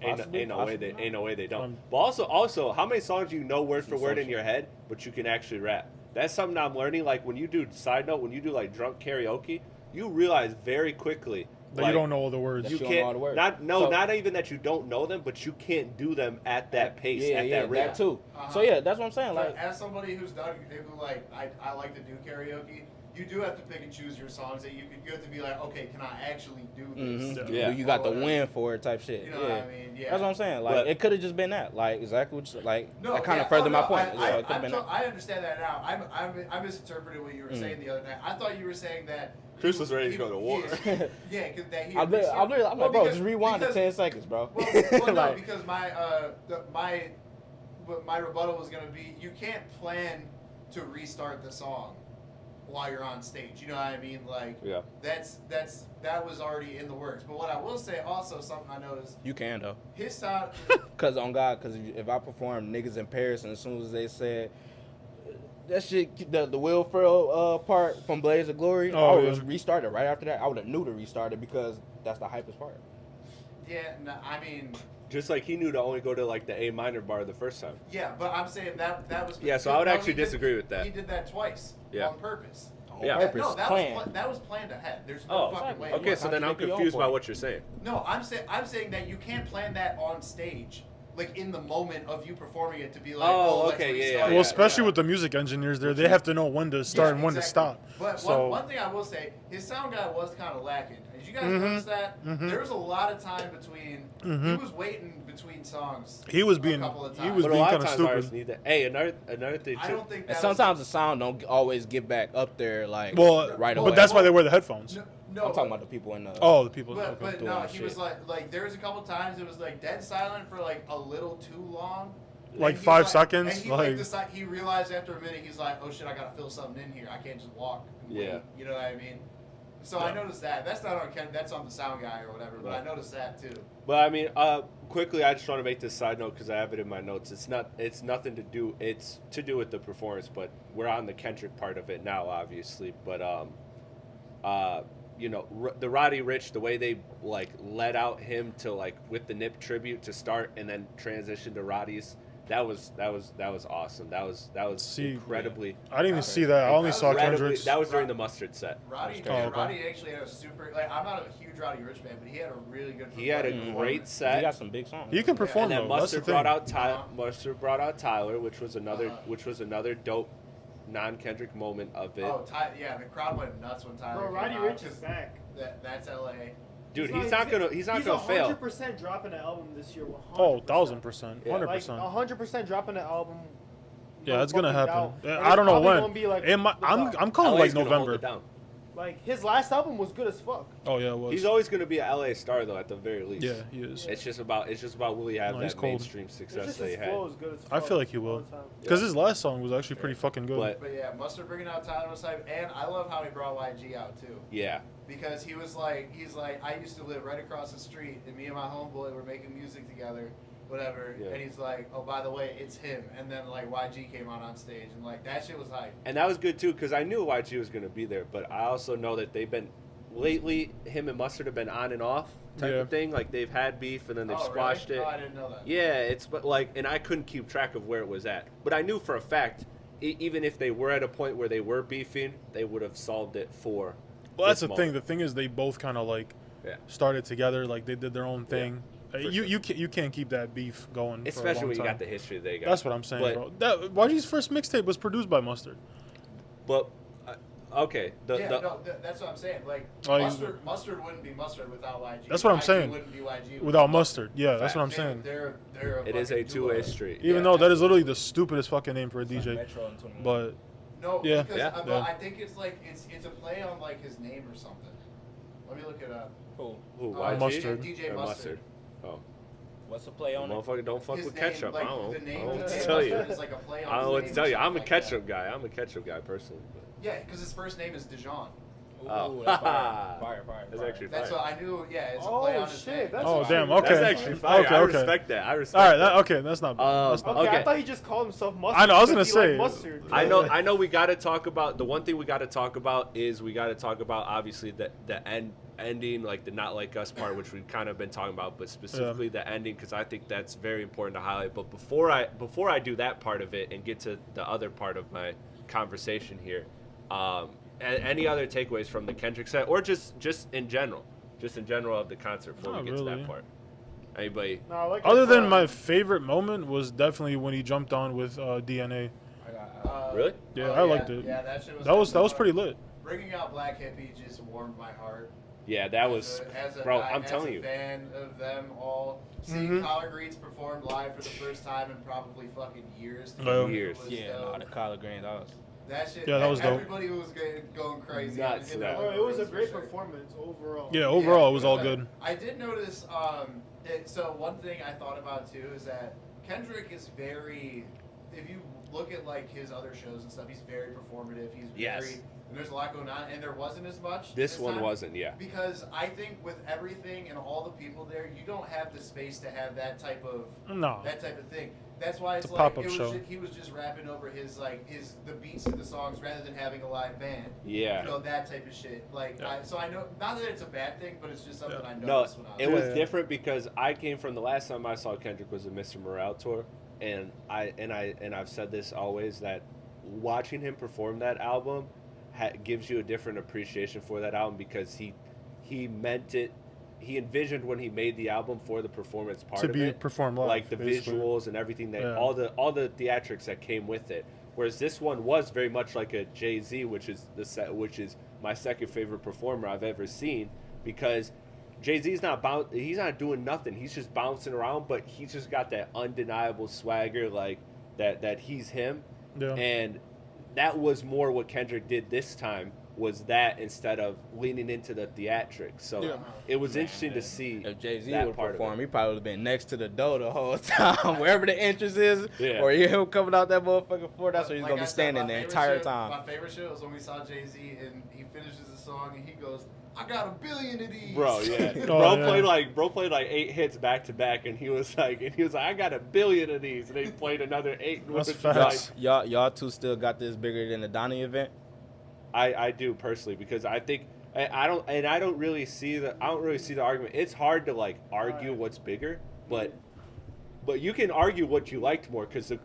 Possibly, Ain't no way they don't. Um, But also, how many songs do you know word for word in Social. your head, but you can actually rap? That's something I'm learning. Like when you do when you do like drunk karaoke, you realize very quickly That like, you don't know all the words. That You you don't know all can't the words. not So- not even that you don't know them, but you can't do them at that pace, Yeah, at yeah, that rate. that too. Uh-huh. So yeah, that's what I'm saying. But Like as somebody who like I like to do karaoke, you do have to pick and choose your songs that you have to be like, okay, can I actually do this? mhm. Yeah. You got Or the whatever. win for it type shit. You know yeah. what I mean? Yeah. That's what I'm saying. Like But- it could have just been that. Like exactly what you, like No, that kind yeah, of furthered my no, point. I, Yeah, it could have been that. I understand that now. I misinterpreted what you were saying the other night. I thought you were saying that Chris was ready to go to war. Yeah, because that he. I'm Well, like, bro, because- just rewind to because- 10 seconds, bro. Well, no, Like, because my rebuttal was gonna be you can't plan to restart the song while you're on stage. You know what I mean? Like Yeah. that was already in the works. But what I will say also something I noticed you can though. his sound. Cause on God, cause if I perform niggas in Paris, and as soon as they said that shit, the Will Ferrell part from Blaze of Glory, Oh, I would yeah. restart it right after that. I would have knew to restart it because that's the hypest part. Yeah, no, I mean. Just like he knew to only go to like the A minor bar the first time. Yeah, but I'm saying that was. Yeah, so I would no, actually he did- disagree with that. He did that twice. Yeah. On purpose. On Yeah. purpose, No, planned. that was planned ahead. There's no Oh, fucking way. okay. So then I'm contradict your own confused by point. what you're saying. No, I'm saying that you can't plan that on stage, like in the moment of you performing it, to be like, Oh, let's okay, yeah, restart yeah, it. Well, especially with the music engineers there, they have to know when to start and when to exactly. stop. But So one thing I will say, his sound guy was kind of lacking. Did you guys Mhm, notice that? mhm. There was a lot of time between. He Mhm. was waiting between songs. he was a being couple of he times. was But a being lot kind of of times artists stupid. need that. Hey, another thing I too. don't think And that sometimes the sound don't always get back up there like Well, right away. but that's why they wear the headphones. No, I'm talking about the people in the. Oh, the people. But, okay. but doing no, that he shit. was like there was a couple times it was like dead silent for like a little too long. Like And he 5 like- seconds, And he like- he realized after a minute he's like, oh shit, I gotta fill something in here. I can't just walk. And Yeah. wait. You know what I mean? So I noticed that. That's not on Ken. That's on the sound guy or whatever. But Right. I noticed that too. But I mean, quickly, I just want to make this side note because I have it in my notes. It's nothing to do. It's to do with the performance, but we're on the Kendrick part of it now, obviously. But you know, the Roddy Ricch, the way they like let out him to like with the Nip tribute to start and then transition to Roddy's. That was awesome. That was See, incredibly. I didn't even see that. I only saw incredibly- Kendrick's. That was during the mustard set. Roddy, Oh, okay. Roddy actually had a super. Like I'm not a huge Roddy Ricch fan, but he had a really good. He had a performance. great He set. got some big songs. He can perform And then though. That's the Mustard thing. brought out Uh-huh. Mustard brought out Tyler, which was another dope non-Kendrick moment of it. Oh, yeah, the crowd went nuts when Tyler. Bro, Roddy came out, Ricch is 'cause back. That's LA. Dude, he's not gonna fail. 100% dropping an album this year. 100%. Oh, 1,000%, Yeah. 100%. Like 100% dropping an album. Yeah, it's gonna fucking happen. doubt. And I don't it's know probably when. gonna be like I'm the calling LA's like gonna hold November. it down. Like his last album was good as fuck. Oh yeah, it was. He's always gonna be a LA star though, at the very least. Yeah, he is. It's just about will he have No, he's that cold. mainstream It's success just that he his had. flow is good as fuck. I feel like he all will. the time. Because his last song was actually pretty fucking good. But But yeah, Mustard bringing out Tyler was hype, and I love how he brought YG out too. yeah, Because he's like, I used to live right across the street, and me and my homeboy were making music together. whatever, Yeah. and he's like, oh, by the way, it's him. And then like YG came out on stage, and like that shit was hype. And that was good too because I knew YG was going to be there, but I also know that they've been lately. Him and Mustard have been on and off type of thing. Like they've had beef and then they've squashed really? it. Oh, I didn't know that. Yeah, it's but like, and I couldn't keep track of where it was at. But I knew for a fact, even if they were at a point where they were beefing, they would have solved it for. Well, that's this the thing. moment. The thing is, they both kind of like Yeah. started together. Like they did their own thing. for You sure. you can't keep that beef going. Especially for a long when you time. got the history they got. That's what I'm saying, But- bro. That YG's first mixtape was produced by Mustard. But okay, That's what I'm saying. Like Oh, mustard wouldn't be Mustard without YG. That's what I'm YG saying. Wouldn't be YG Without Mustard, yeah, that's what I'm They're- saying. They're it is a fucking two-way duo. street. Even though that is literally the stupidest fucking name for a It's like DJ, Metro and 21. but No, Yeah. because Yeah. but I think it's like it's a play on like his name or something. Let me look it up. Who? Who, Uh, YG? Mustard. DJ Or Mustard. Oh, What's the play on it? motherfucker, don't fuck His with name, ketchup. like, I don't the know. name I don't know what of to DJ tell you. Mustard is like a play on I don't know his what to name tell or you. I'm a something like that. ketchup guy. I'm a ketchup guy personally. But. Yeah, because his first name is Dijon. Ooh, Oh. that's fire. That's fire. actually That's fire. what I knew. Yeah, it's a Oh, play on his shit, name. that's Oh, fire. damn, okay. That's actually fire. Okay, I okay. respect that. I respect all right, that. okay, that's not bad. That's not Okay, Okay. I thought he just called himself Mustard. I know, I was because gonna he say- liked mustard. I know we got to talk about the one thing we got to talk about is we got to talk about obviously the ending, like the Not Like Us part, which we've kind of been talking about, but specifically the ending, because I think that's very important to highlight. But before I do that part of it and get to the other part of my conversation here, any other takeaways from the Kendrick set, or just in general of the concert before Not we get to really. that part? Anybody? No, I like Other it, than my favorite moment was definitely when he jumped on with DNA. I got, Really? Yeah, oh, I liked it. Yeah, that shit was. That was pretty lit. Bringing out Black Hippie just warmed my heart. Yeah, that was, bro. I'm telling you. Fan of them all. Seeing Collard Greens perform live for the first time in probably fucking years. Yeah. Years. was yeah, dope. no, the collard greens. I was. That shit. Yeah, that was dope. Everybody was going crazy. Nuts in for that. the Oh, it was a for great sure. performance overall. Yeah, overall it was all but good. I did notice. So one thing I thought about too is that Kendrick is very. If you look at like his other shows and stuff, he's very performative. He's very. Yes. And there's a lot going on, and there wasn't as much. This one time. wasn't. Yeah. Because I think with everything and all the people there, you don't have the space to have that type of No. thing. That's why it's It's a like pop-up it was show. he was just rapping over his the beats of the songs rather than having a live band. Yeah. You know, that type of shit. Like Yeah. so I know not that it's a bad thing, but it's just something Yeah. I No, noticed when I was it was Yeah. different because I came from the last time I saw Kendrick was the Mr. Morale tour, and I've said this always that watching him perform that album gives you a different appreciation for that album because he meant it. He envisioned when he made the album for the performance part To of be it, performed live, like the basically. visuals and everything that Yeah. all the theatrics that came with it. Whereas this one was very much like a Jay-Z, which is my second favorite performer I've ever seen, because Jay-Z's he's not doing nothing. He's just bouncing around, but he's just got that undeniable swagger, like that he's him. Yeah. And that was more what Kendrick did this time, was that instead of leaning into the theatrics. So Yeah. it was interesting to see If Jay-Z that would part perform, of he it. probably would have been next to the door the whole time, wherever the entrance is, Yeah. or you hear him coming out that motherfucking floor. That's where he's Like gonna I be said, standing my the favorite entire shit- time. My favorite shit was when we saw Jay-Z and he finishes the song and he goes, "I got 1 billion of these." Bro, yeah. Oh, bro yeah. played like 8 hits back to back, and he was like, I got 1 billion of these, and they played another 8. That's which is fast. Y'all two still got this bigger than the Donnie event. I do personally, because I think I don't really see the argument. It's hard to like argue what's bigger, but you can argue what you liked more, because the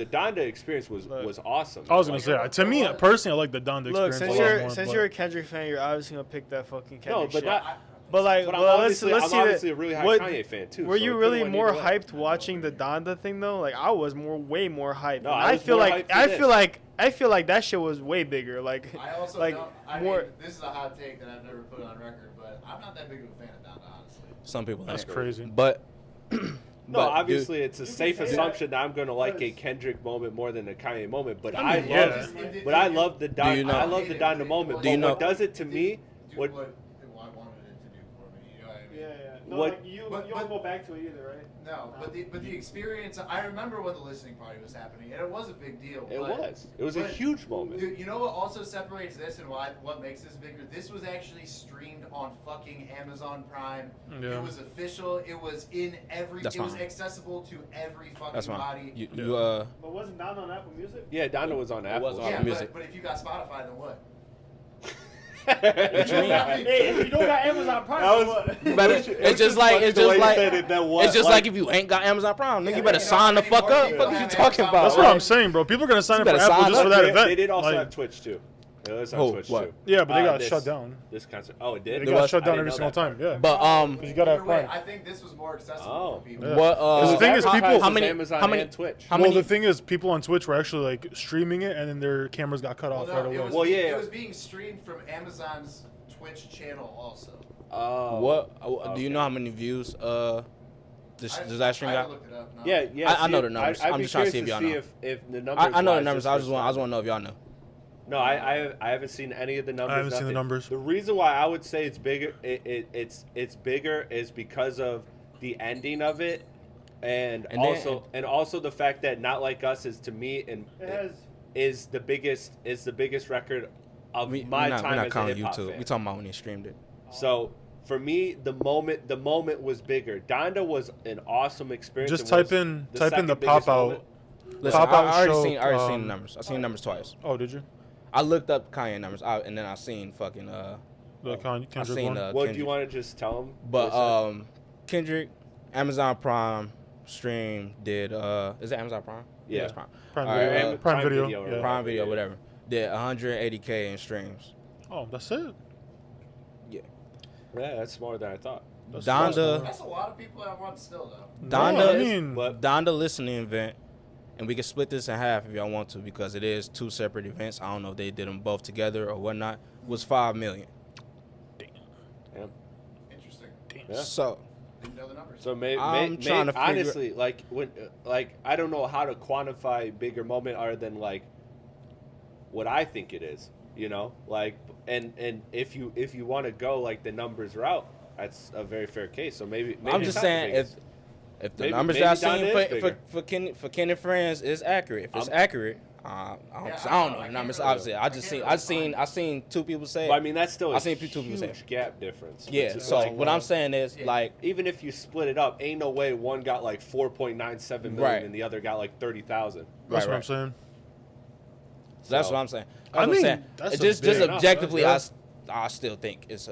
Donda experience was awesome. I was gonna say, to me personally, I like the Donda Look, experience a lot more. since but- you're a Kendrick fan, you're obviously gonna pick that fucking Kendrick no, but shit. not. But like, But I'm well, obviously, let's I'm see obviously that. a really high What- Kanye fan too. Were so you it really could've went more either way. hyped watching the Donda thing though? Like I was way more hyped. No, And I was more hyped for this. I feel like that shit was way bigger. Like I also like don't. I more. mean, this is a hot take that I've never put on record, but I'm not that big of a fan of Donda, honestly. Some people That's ain't. crazy. But No, obviously it's a safe say that. assumption that I'm going to like a Kendrick moment more than a Kanye moment, but I mean, I yeah. love the Don. you know- I love the Donda moment. Do you But know- what does it to me? Dude, What? what I wanted it to do for me. You know what I mean? Yeah, yeah. No, what? like you but- don't go back to it either, right? No, but the experience. I remember when the listening party was happening, and it was a big deal. It but- was. It was a but huge moment. You know what also separates this and what makes this bigger? This was actually streamed on fucking Amazon Prime. Yeah. It was official. It was in every. That's it was fine. accessible to every fucking That's fine. body. You But wasn't Don on Apple Music? Yeah, Donda was on Apple. was on yeah, Apple Music. but if you got Spotify, then what? What you mean? Hey, if you don't got Amazon Prime, That then was- what? You better, it's just like the way you said it, that was, it's just like if you ain't got Amazon Prime, nigga, Yeah, you better you know sign the how many fuck more up. people What are you have talking Amazon about? That's what I'm saying, bro. People are gonna sign up for better Apple sign just up. for that they, event. they did also Like, have Twitch too. It was on Who? Twitch What? too. Yeah, but they got this- shut down. This concert. Oh, it did. They It got was? shut I down didn't every know single that time. part. Yeah. But You gotta Either have way, Prime. I think this was more accessible Oh. for people. Yeah. what? Because the thing is, Advertisers people- how many- Amazon how many- and Twitch. how Well, many- the thing is, people on Twitch were actually like streaming it, and then their cameras got cut Well, off no, right it away. was, Well, yeah. it was being streamed from Amazon's Twitch channel also. Oh. What? Do okay. you know how many views does that stream I got? looked it up. No. Yeah. I know see, the numbers. I'd I'm be just trying to see curious if y'all know. If the numbers. I know the wise, numbers. just I just for want to Snoop. know if y'all know. No, I haven't seen any of the numbers. I haven't seen the nothing. numbers. The reason why I would say it's bigger, it's bigger, is because of the ending of it, and And then- also the fact that Not Like Us is, to me, and It has. is the biggest record of We, my we're not, time we're not as a counting hip hop YouTube. fan. We talking about when they streamed it. So for me, the moment was bigger. Donda was an awesome experience. Just and type was in the type in the second biggest pop out. moment. Listen, Pop-out I already show, seen the numbers. I seen the numbers twice. Oh, did you? I looked up Kanye numbers, and then I seen fucking The I Kendrick seen one. Kendrick. Well, do you want to just tell them? But Kendrick, Amazon Prime stream did is it Amazon Prime? Yeah. it's Prime. Prime All Video. right, Prime Video. Video, Yeah. Prime Video, whatever. Did 180K in streams. Oh, that's it. Yeah. Yeah, that's more than I thought. That's Donda, That's a lot of people at once still, though. Donda, No, I mean, But Donda listening event, and we can split this in half if y'all want to because it is two separate events. I don't know if they did them both together or whatnot. Was 5 million. Interesting. Yeah. So Didn't know the numbers. So I'm trying to figure- honestly, like when, like I don't know how to quantify bigger moment other than like what I think it is, you know, like and if you want to go like the numbers route, that's a very fair case. So maybe I'm it's just not the saying biggest. if the Maybe- numbers maybe that I Donda seen is bigger. for Ken and Friends is accurate. If it's accurate, I don't know the can't numbers. really- Obviously, I seen two people say. Well, I mean that's still a I seen two people say. huge gap difference. Yeah. It's So like, what I'm saying is Yeah. like even if you split it up, ain't no way one got like 4.97 million Right. and the other got like 30,000. That's what right. I'm saying. So that's So, what I'm saying. I That's what I'm mean, saying. that's It's a just big- objectively, yeah. I still think it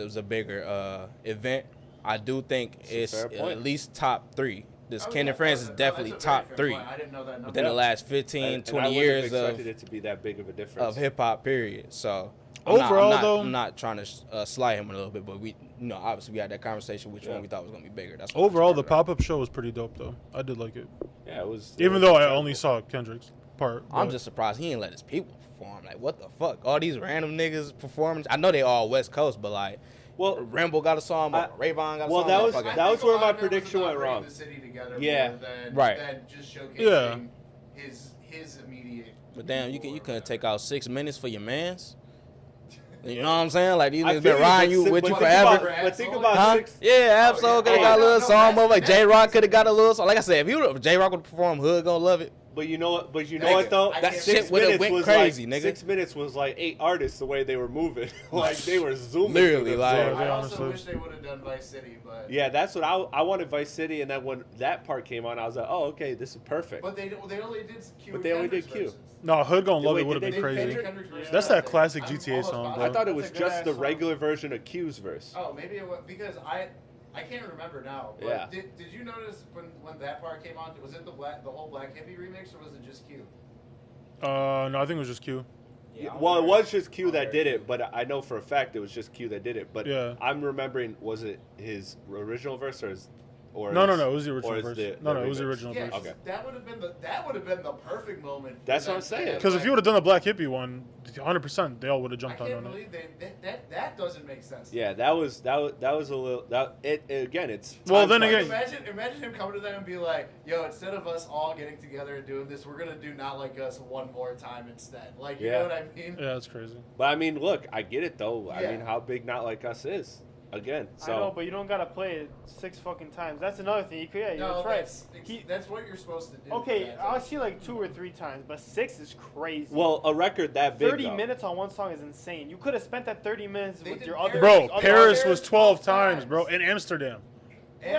was a bigger event. I do think It's a it's fair point. at least top 3. This Oh, Ken yeah, and Friends is that's a definitely very top fair 3 point. I didn't know that number. within the last 15, And 20 I wouldn't years have of expected it to be that big of a difference. hip hop period. So Overall, though- I'm not trying to slide him a little bit, but we, obviously we had that conversation which Yeah. one we thought was gonna be bigger. That's what Overall, I'm the talking about. pop up show was pretty dope, though. I did like it. Yeah, it was. Even though I only saw Kendrick's part. I'm but- just surprised he didn't let his people perform. Like, what the fuck? All these random niggas performing. I know they all West Coast, but like, Well, Rambo got a song, I- Rayvon got a well, song. that was- motherfucker. I that think was a where lot my of it was prediction about went bringing wrong. The city together Yeah. more than, Right. than just showcasing Yeah. his immediate. But damn, you people or couldn't whatever. take out 6 minutes for your mans. You know what I'm saying? Like these I niggas feel been riding but you si- with but you think forever. about- But think about Huh? six. Yeah, Absol Oh, could have yeah. got a little No, song. that's- Like J that's- Rock could have got a little song. Like I said, if J Rock would perform, Hood gonna love it. But you know what? But you know Nigga, what though? I That can't- shit would've went was crazy, like, nigga. 6 minutes was like 8 artists the way they were moving. Like they were zooming. Literally, through the like- song. I Yeah, also honestly. wish they would have done Vice City, but Yeah, that's what I wanted Vice City, and then when that part came on, I was like, oh, okay, this is perfect. But they only did Q. But they only did Kendrick's Q. verses. No, Hood Gonna Love Wait, It would have did been they crazy. Kendrick? Kendrick's verse That's on that it. classic I'm GTA almost song, positive. bro. I thought it was That's a just good-ass the song. regular version of Q's verse. Oh, maybe it was because I can't remember now. But Yeah. Did you notice when that part came on? Was it the whole Black Hippie remix or was it just Q? No, I think it was just Q. Well, it was just Q that did it, but I know for a fact it was just Q that did it. But Yeah. I'm remembering, was it his original verse or his? Or No, his- it was the or original is verse. the No, it was the remix? original Yeah, verse. Okay. that would have been the perfect moment. for That's that what I'm saying. to Because if like- you would have done the Black Hippie one, 100% they all would have I jumped on can't it. believe that doesn't make sense. Yeah, that was a little again. It's Well, time then crunch. again- Imagine him coming to them and be like, "Yo, instead of us all getting together and doing this, we're gonna do Not Like Us one more time instead." Like, you Yeah. know what I mean? Yeah, that's crazy. But I mean, look, I get it though. I Yeah. mean, how big Not Like Us is. again. So I know, but you don't gotta play it 6 fucking times. That's another thing. Yeah, No, you're right. that's what you're supposed to do. Okay, Yeah, I'll see like 2 or 3 times, but 6 is crazy. well, a record that big. 30 though. minutes on one song is insane. You could have spent that 30 minutes They with did your other. Bro, other Paris artists. was 12 times, times. bro, in Amsterdam. In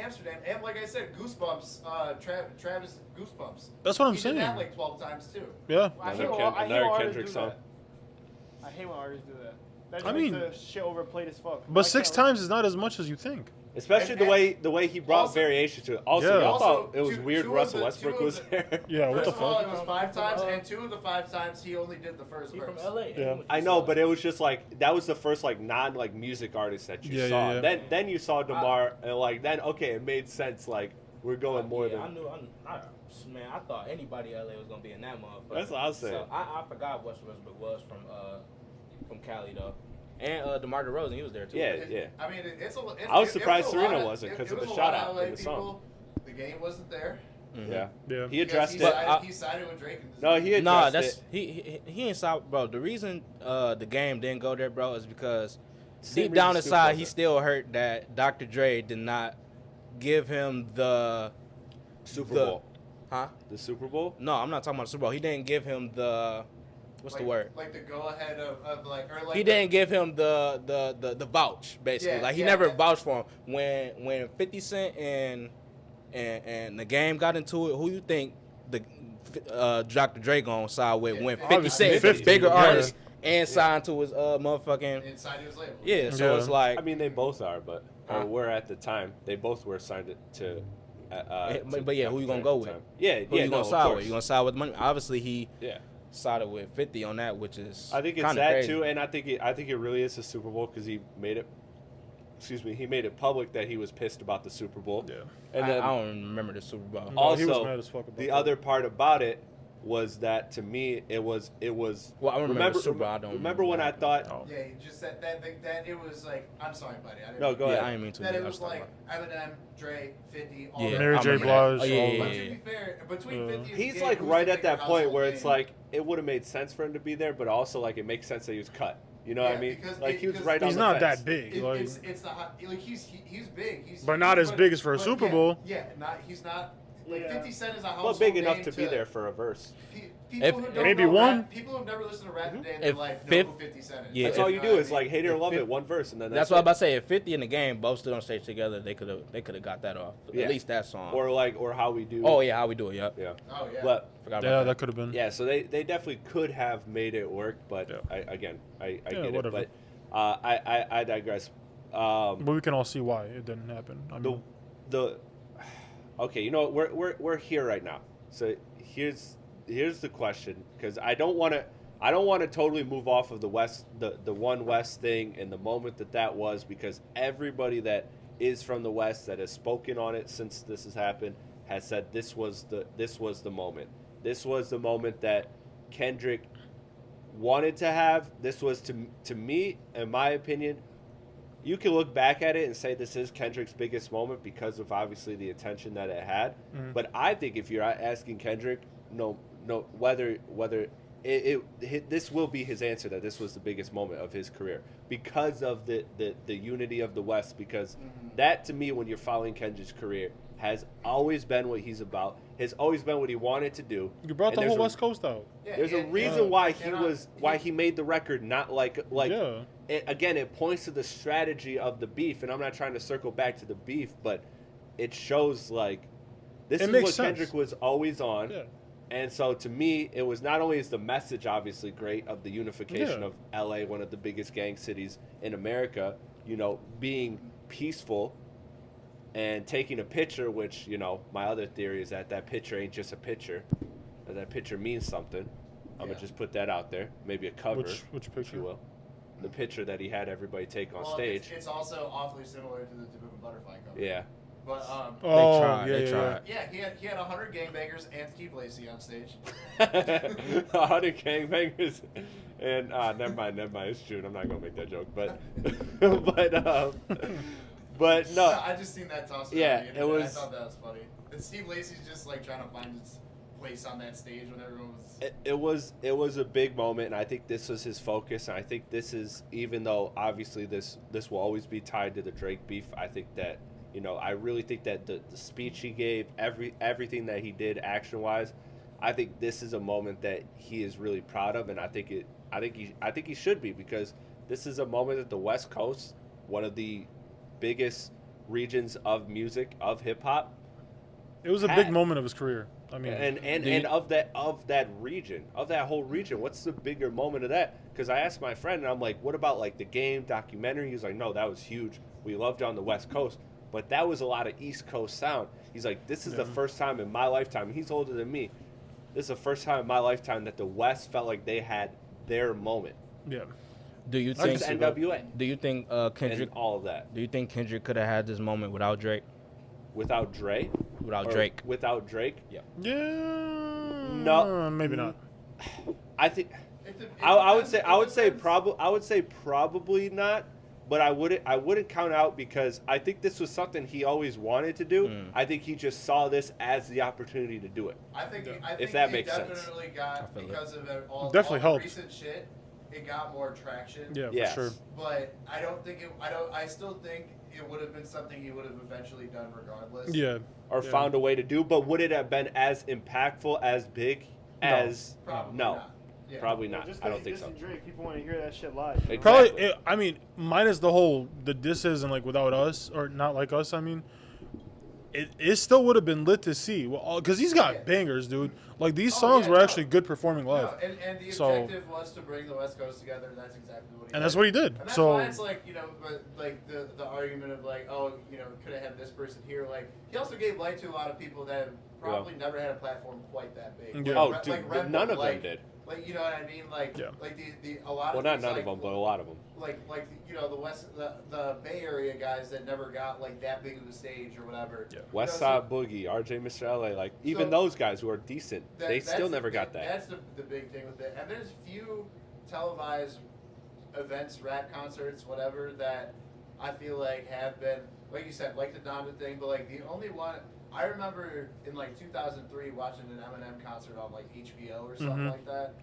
Amsterdam, and like I said, Goosebumps, Travis Goosebumps. That's what I'm He saying. did that like 12 times too. Yeah. I hate Another when Kendrick artists do song. that. I hate when artists do that. That I makes mean- the shit overplayed as fuck. But I 6 can't- times is not as much as you think. Especially And- the way he brought also- variation to it. Also, Yeah. y'all thought Also, it was two- weird two of Russell the- Westbrook two of was the- there. Yeah, what First the of all, fuck? it was 5 times, and 2 of the 5 times he only did the first He verse. from LA. Yeah. I know, but it was just like that was the first like non like music artist that you Yeah, saw. yeah, yeah. Then you saw Demar and like then okay, it made sense. Like we're going more yeah, than. Man, I thought anybody LA was gonna be in that motherfucker. That's what I was saying. So I forgot what Westbrook was from Cali though, and DeMar DeRozan, he was there too. Yeah. I mean, it's a. It's, I was it surprised was a lot Serena of- wasn't it- 'cause it of the was a shout lot of out LA in the song. people. The game wasn't there. Yeah, Yeah. he addressed Because it. he sided with Drake. In this No, game. he Nah, addressed that's he ain't stop, bro. The reason the game didn't go there, bro, is because Same deep down reason Snoop inside wasn't. he still hurt that Dr. Dre did not give him the Super the- Bowl. huh? The Super Bowl. No, I'm not talking about Super Bowl. He didn't give him the what's the word? Like the go ahead of like or like He didn't give him the vouch basically. Yeah, like he yeah, never yeah. vouched for him. When 50 Cent and the game got into it, who you think the Dr. Dre gonna side with Yeah, when 50. 50 Cent is a 50, bigger yeah. artist and signed to his motherfucking inside his label. yeah. So Yeah. it's like I mean, they both are, but Huh? or were at the time. They both were signed to. but yeah, who you gonna go with? Yeah, who yeah. you no, gonna of side with? course. You gonna side with money? Obviously he Yeah. sided with 50 on that, which is I think it's kinda that crazy. too, and I think it really is the Super Bowl because he made it. Excuse me, he made it public that he was pissed about the Super Bowl. Yeah. And I then don't remember the Super Bowl. No, he was also mad as fuck about the that. other part about it was that to me it was. Well, I remember the Super Bowl. I don't remember when I remember thought. Oh. Yeah, he just said that it was like I'm sorry, buddy. I didn't No, go yeah, ahead. I didn't mean to. That I it was was talking like Eminem, Dre, 50, all Yeah, of Mary I them. J. remember that. Blige. Oh, yeah, all yeah, But that. to be fair, between Yeah. 50 and He's Gabe, like who's right the at that bigger point household where it's name? like it would have made sense for him to be there, but also like it makes sense that he was cut. You know what I Yeah, mean? because Like he was because right on He's the not fence. that big. It, Like, it's the hot, like he's big. He's But not as big as for a but Super yeah, Bowl. Yeah, he's not like Yeah. 50 Cent is a household Well, big name enough to be there for a verse. People If- who don't Maybe know one? Rap, people who've never listened to rap today in If their life know fif- who 50 Cent is. Yeah, That's if- all you do is like hate it or love if- it, one verse, and then That's that's what I'm it. about to say. If 50 in the game, both stood on stage together, they could have got that off. Yeah. At least that song. Or how we do. oh yeah, how we do it? Yep. yeah. Oh yeah. But Forgot yeah, about that could have been. yeah, so they definitely could have made it work, but Yeah. I Yeah, get whatever. it. But I digress. But we can all see why it didn't happen. I The mean, the okay, you know we're here right now. So here's the question, because I don't want to totally move off of the West, the One West thing and the moment that was, because everybody that is from the West that has spoken on it since this has happened has said this was the moment. This was the moment that Kendrick wanted to have. This was to me, in my opinion. You can look back at it and say this is Kendrick's biggest moment because of obviously the attention that it had. Mhm. But I think if you're asking Kendrick, whether this will be his answer that this was the biggest moment of his career because of the unity of the West. Because that to me, when you're following Kendrick's career, has always been what he's about. Has always been what he wanted to do. you brought And the there's whole a- West Coast out. Yeah, There's a and- reason and- why and, he made the record not like Yeah. again, it points to the strategy of the beef, and I'm not trying to circle back to the beef, but it shows like this It is makes what sense. Kendrick was always on. Yeah. And so to me, it was not only is the message obviously great of the unification Yeah. of LA, one of the biggest gang cities in America, being peaceful and taking a picture, which, my other theory is that picture ain't just a picture. That picture means something. I'm Yeah. going to just put that out there. Maybe a cover, Which if you picture? will. The picture that he had everybody take on well, stage. It's also awfully similar to the Typical Butterfly cover. Yeah. But Oh, tried, yeah, they yeah, tried. yeah, he had 100 gangbangers and Steve Lacy on stage. 100 gangbangers. And never mind. It's true. I'm not gonna make that joke, but but no. I just seen that tossed Yeah, on the internet. it was- I thought that was funny. And Steve Lacy's just like trying to find his place on that stage when everyone was. It was a big moment, and I think this was his focus. And I think this is, even though obviously this will always be tied to the Drake beef, I think that, I really think that the speech he gave, everything that he did action wise, I think this is a moment that he is really proud of, and I think he should be, because this is a moment that the West Coast, one of the biggest regions of music, of hip hop. It was a big moment of his career. I mean, and of that region, of that whole region, what's the bigger moment of that? Because I asked my friend, and I'm like, what about like the Game documentary? He was like, no, that was huge. We loved it on the West Coast, but that was a lot of East Coast sound. He's like, this is the first time in my lifetime. He's older than me. This is the first time in my lifetime that the West felt like they had their moment. yeah. Do you think NWA. Do you think Kendrick? And all of that. Do you think Kendrick could have had this moment without Drake? Without Dre? Without Or Drake? Without Drake? Yeah. Yeah. No. Maybe not. I think I would say probably not, but I wouldn't count out, because I think this was something he always wanted to do. I think he just saw this as the opportunity to do it. I think If that it makes sense. definitely got, because of all Definitely the helped. recent shit, it got more traction. Yeah, Yes. for sure. But I still think it would have been something he would have eventually done regardless. Yeah. Or Yeah. found a way to do, but would it have been as impactful, as big as Probably no? not. Yeah. Probably not. I don't think so. Drake, people want to hear that shit live. Exactly. Probably. I mean, minus the disses and like without us or not like us. I mean, it still would have been lit to see. Well, because he's got bangers, dude. Like these songs were actually good performing live. No, and the So- objective was to bring the West Coast together. And that's exactly what he did. And that's what he did. And that's So why it's like, but like the argument of like, oh, could have had this person here. Like, he also gave light to a lot of people that have probably never had a platform quite that big. Yeah. Oh, Like, dude, Red none Bull, of them did. Like, you know what I mean? Like, Yeah. like the a lot Well, of not these, none like, of them, but a lot of them. like the the Bay Area guys that never got like that big of a stage or whatever. Yeah. West You know, Side Boogie, RJ Mr. LA, like even those guys who are decent, they that's still the never big- got that. That's the big thing with it. And there's few televised events, rap concerts, whatever, that I feel like have been, like you said, like the Donda thing, but like the only one I remember in like 2003 watching an Eminem concert on like HBO or something like that,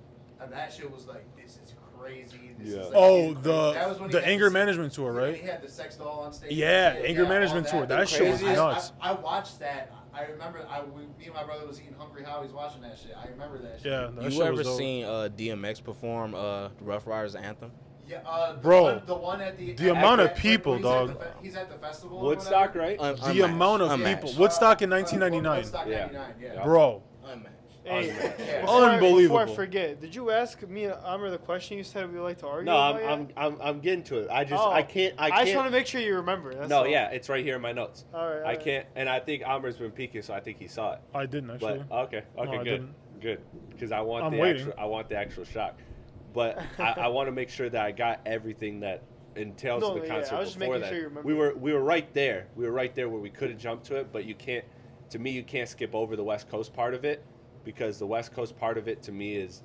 and that shit was like, this is crazy. This Yeah. is, like, oh, crazy. That was when he the had anger this- management tour, He right? had the sex doll on stage. Yeah, and anger all management tour. The That shit was crazy- nuts. I watched that. I remember. Me and my brother was eating Hungry Howie's watching that shit. I remember that shit. Yeah, that You shit ever was dope. seen DMX perform Rough Riders anthem? Yeah, Bro, the one at the amount of when people, he's dog. He's at the festival. Woodstock, or right? The amount of Unmatched. people. Woodstock in 1999. Woodstock Yeah. 99, yeah. Bro, Unmatched. Hey, Yeah. before I Unbelievable. forget, did you ask me, Amer, the question you said we like to argue? No, about yet? I'm getting to it. I just Oh. I can't. I just want to make sure you remember. That's No, all. yeah, it's right here in my notes. All right. I can't, and I think Amer's been peeking, so I think he saw it. I didn't actually. But okay, No, I good, didn't. good, because I I'm want the waiting. actual shock. But I want to make sure that I got everything that entails No, the yeah, concert I was just before making that. sure you remember. We were right there. We were right there where we could have jumped to it, but you can't. To me, you can't skip over the West Coast part of it, because the West Coast part of it to me is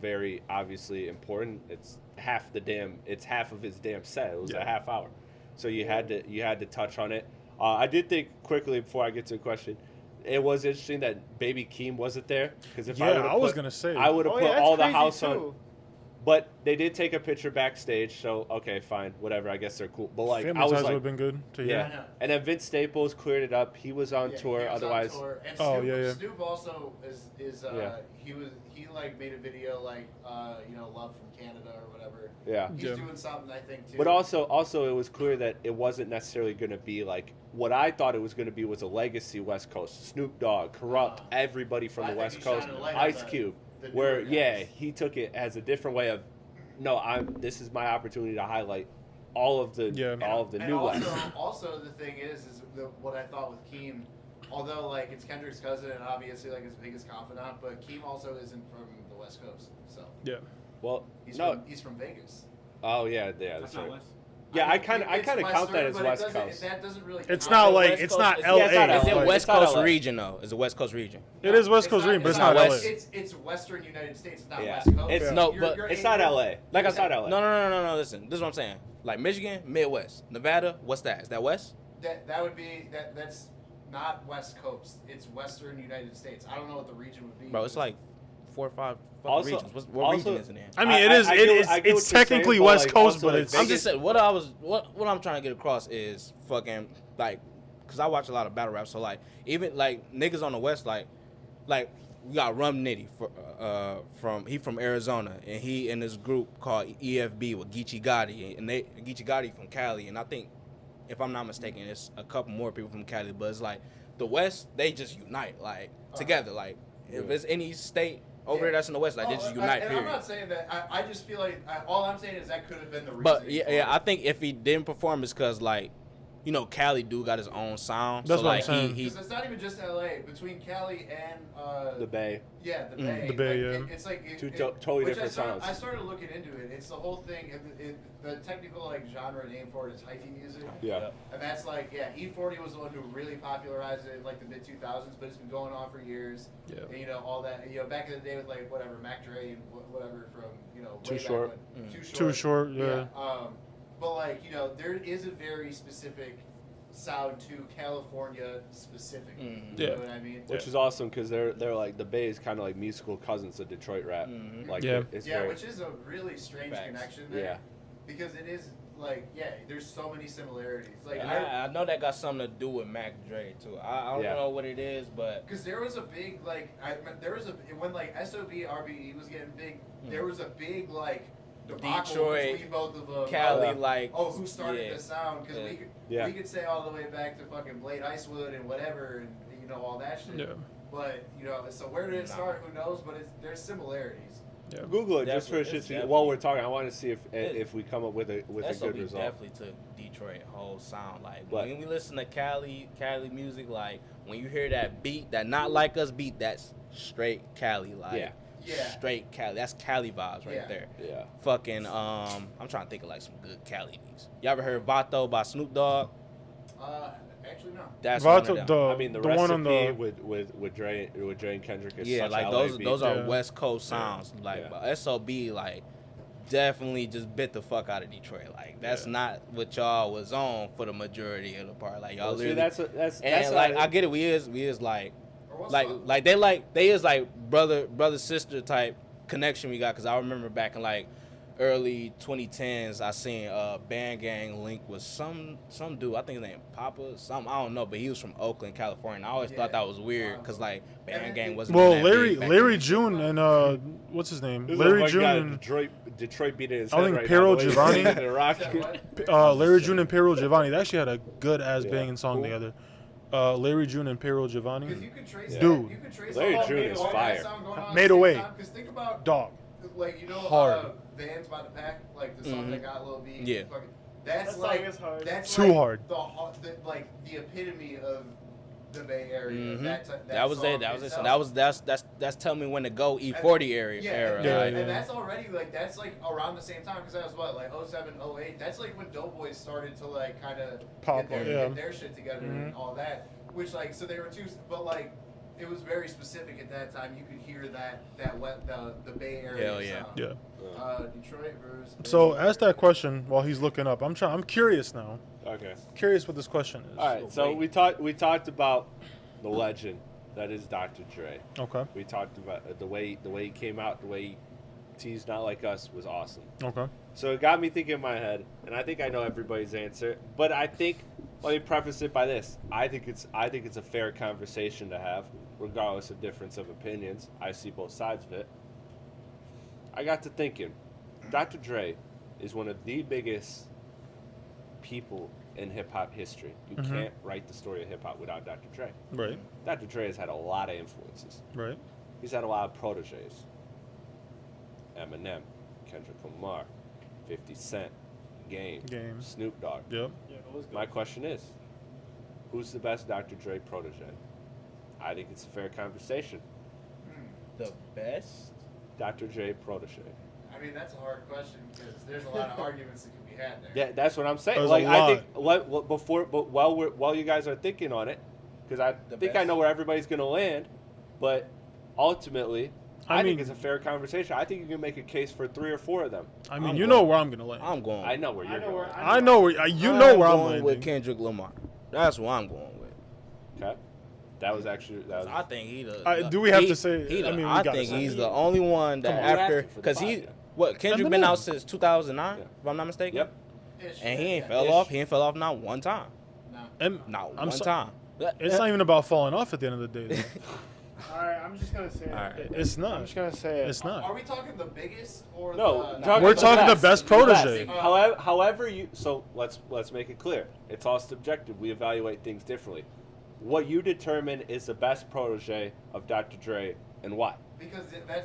very obviously important. It's half of his damn set. It was a half hour, so you had to touch on it. I did think quickly before I get to the question. It was interesting that Baby Keem wasn't there, because if I was gonna say. I would have Oh, put yeah, that's all the crazy house too. on. But they did take a picture backstage, so okay, fine, whatever. I guess they're cool. But like, Family I was ties would like, have been good to hear. yeah. And then Vince Staples cleared it up. He was on Yeah, tour. he was on Otherwise, tour. And Oh, Snoop, yeah. Snoop also is Yeah. he like made a video like Love from Canada or whatever. yeah. He's Yeah. doing something, I think, too. But also, it was clear that it wasn't necessarily going to be like what I thought it was going to be. Was a legacy West Coast, Snoop Dogg, Corrupt, everybody from I the think West he Coast, shined a light on Ice the- Cube, the newer where guys. he took it as a different way of, no, this is my opportunity to highlight all of the And new also, West. also the thing is what I thought with Keem, although like it's Kendrick's cousin and obviously like his biggest confidant, but Keem also isn't from the West Coast, so Yeah. Well, he's from Vegas. Oh yeah, that's not right. West. Yeah, I mean, kind it's of count that Western, as but it West doesn't- Coast. That doesn't really. It's count. not The like West it's Coast- not it's- LA. yeah, it's not It's LA. a It's West not Coast LA. region, though. It's a West Coast region. It is West Coast region, but it's not LA. It's Western United States. It's not Yeah. West Coast. It's- No, but It's not LA. Like I It's not said, LA. no. Listen, this is what I'm saying. Like Michigan, Midwest, Nevada, what's that? Is that West? That would be that's not West Coast. It's Western United States. I don't know what the region would be. Bro, it's like 4 or 5 fucking Also- regions. What region is it in? I mean, it is. I get It's what you're technically saying, but, West like, Coast, also, but like, it's. I'm just saying what I'm trying to get across is fucking like, cause I watch a lot of battle rap, so like even like niggas on the West, like we got Rum Nitty from Arizona, and he in this group called EFB with Geechee Gotti, and Geechee Gotti from Cali, and I think if I'm not mistaken, it's a couple more people from Cali, but it's like the West, they just unite like together, like if it's any state over there that's in the West, like they just unite. And Period. I'm not saying that. I just feel like all I'm saying is that could have been the reason. But for yeah, it. I think if he didn't perform, it's because like, you know, Cali dude got his own sound. That's so what I'm like saying. he Because it's not even just LA. Between Cali and The Bay. yeah, the Bay. The Bay, like, yeah. It's like Two totally which different sounds. I started looking into it. It's the whole thing. The technical like genre name for it is hyphy music. Yeah. And that's like, yeah, E40 was the one who really popularized it in like the mid 2000s, but it's been going on for years. Yeah. And, you know, all that, you know, back in the day with like whatever, Mac Dre and whatever from, you know, Too way back Short. when- Too Short, yeah. But like, you know, there is a very specific sound to California specific. Mhm. You Yeah. know what I mean? Which is awesome because they're like the Bay is kind of like musical cousins of Detroit rap. Mhm. Like Yeah. it's Yeah, very, which is a really strange Facts. connection there. Yeah. Because it is like, yeah, there's so many similarities. Like, And I know that got something to do with Mac Dre too. I don't Yeah. know what it is, but because there was a big like, there was a when like SOB RBE was getting big, there was a big like debacle Detroit, between both of them. Cali Yeah. like Who started yeah. the sound? Because Yeah. we could say all the way back to fucking Blade Icewood and whatever, and you know all that shit. Yeah. But you know, so where did it Nah. start? Who knows? But there's similarities. Yeah. Google it just for Definitely, shit. it's While definitely- we're talking, I want to see if we come up with a SOB good result. definitely took Detroit whole sound. Like But- when we listen to Cali music, like when you hear that beat, that not like us beat, that's straight Cali. Like Yeah. Yeah. straight Cali. That's Cali vibes right Yeah. there. Yeah. Fucking I'm trying to think of like some good Cali beats. You ever heard Vato by Snoop Dogg? Actually no. That's Vato- one of them. I mean the one recipe on the with Dre and Kendrick is Yeah, such like a LA those beat. those are Yeah. West Coast sounds. Like Yeah. but SOB like definitely just bit the fuck out of Detroit. Like that's Yeah. not what y'all was on for the majority of the part. Like y'all Well, see, literally that's and like I get it, we is like Or what's up? they is like brother sister type connection we got, because I remember back in like early 2010s I seen Band Gang link with some dude, I think his name Papa something, I don't know, but he was from Oakland, California. I always thought that was weird because like Band Gang wasn't Well, even that Larry big back Larry then. June and what's his name? This is Larry like June got and Detroit beat in his I head think right Pero now, the way he's Giovanni- sitting there rocking. Is that what? Larry June and Peril Giovanni. They actually had a good ass Yeah. banging song Cool. together. Larry June and Peril Because Giovanni. you could trace Dude. that. You could trace Larry all June that is all fire. that sound going on Made at the away. same time. 'Cause think about Dog. like you know Hard. Vans by the Pack, like the song that got Lil B. Yeah. fucking- That's That song like is hard. that's Too like hard. like the epitome of the Bay Area. Mhm. That was song it. That was it. So itself. that's tell me when to go E40 era. Yeah, era. Yeah, like, yeah. and that's already like that's like around the same time because that was what like 07, 08. That's like when Doughboys started to like kind of Pop get up, their, yeah. get their shit together and all that. Which like so they were two, but like it was very specific at that time. You could hear the Bay Area Hell yeah. sound. Yeah. Detroit versus. So Bay ask that question while he's looking up. I'm curious now. Okay. Curious what this question is. All right. So we talked about the legend that is Dr. Dre. Okay. We talked about the way he came out, the way he teased Not Like Us was awesome. Okay. So it got me thinking in my head, and I think I know everybody's answer. But I think let me preface it by this: I think it's a fair conversation to have, regardless of difference of opinions. I see both sides of it. I got to thinking, Dr. Dre is one of the biggest people in hip hop history. You Mhm. can't write the story of hip hop without Dr. Dre. Right. Dr. Dre has had a lot of influences. Right. He's had a lot of proteges. Eminem, Kendrick Lamar, 50 Cent, Game, Snoop Dogg. Yep. Yeah, that was good. My question is, who's the best Dr. Dre protege? I think it's a fair conversation. the best. Dr. Dre protege. I mean, that's a hard question because there's a lot of arguments that could be had there. Yeah, that's what I'm saying. There's Like a I lot. think while you guys are thinking on it, because I The think I best. know where everybody's gonna land, but ultimately, I think mean- it's a fair conversation. I think you can make a case for 3 or 4 of them. I mean, I'm you going- know where I'm gonna land. I'm going. I know where you're going. I know where you know where I'm going landing. with Kendrick Lamar. That's what I'm going with. Okay. That was actually that was. I think he the. Do we have to say? He the, I mean, we I gotta think say he's it. the only one that Come on, after you're asking for the because he five, yeah. what Kendrick been Eminem. out since 2009 Yeah. if I'm not mistaken. Yep. And he ain't Yeah. fell off. He ain't fell off not one time. No. And Not I'm one so- time. it's not even about falling off at the end of the day. though. All right, I'm just gonna say it. All right. It's I'm not. just gonna say it. It's not. Are we talking the biggest or No, the? talking We're talking the best protege. However, you. So let's make it clear. It's all subjective. We evaluate things differently. What you determine is the best protege of Dr. Dre and why. Because because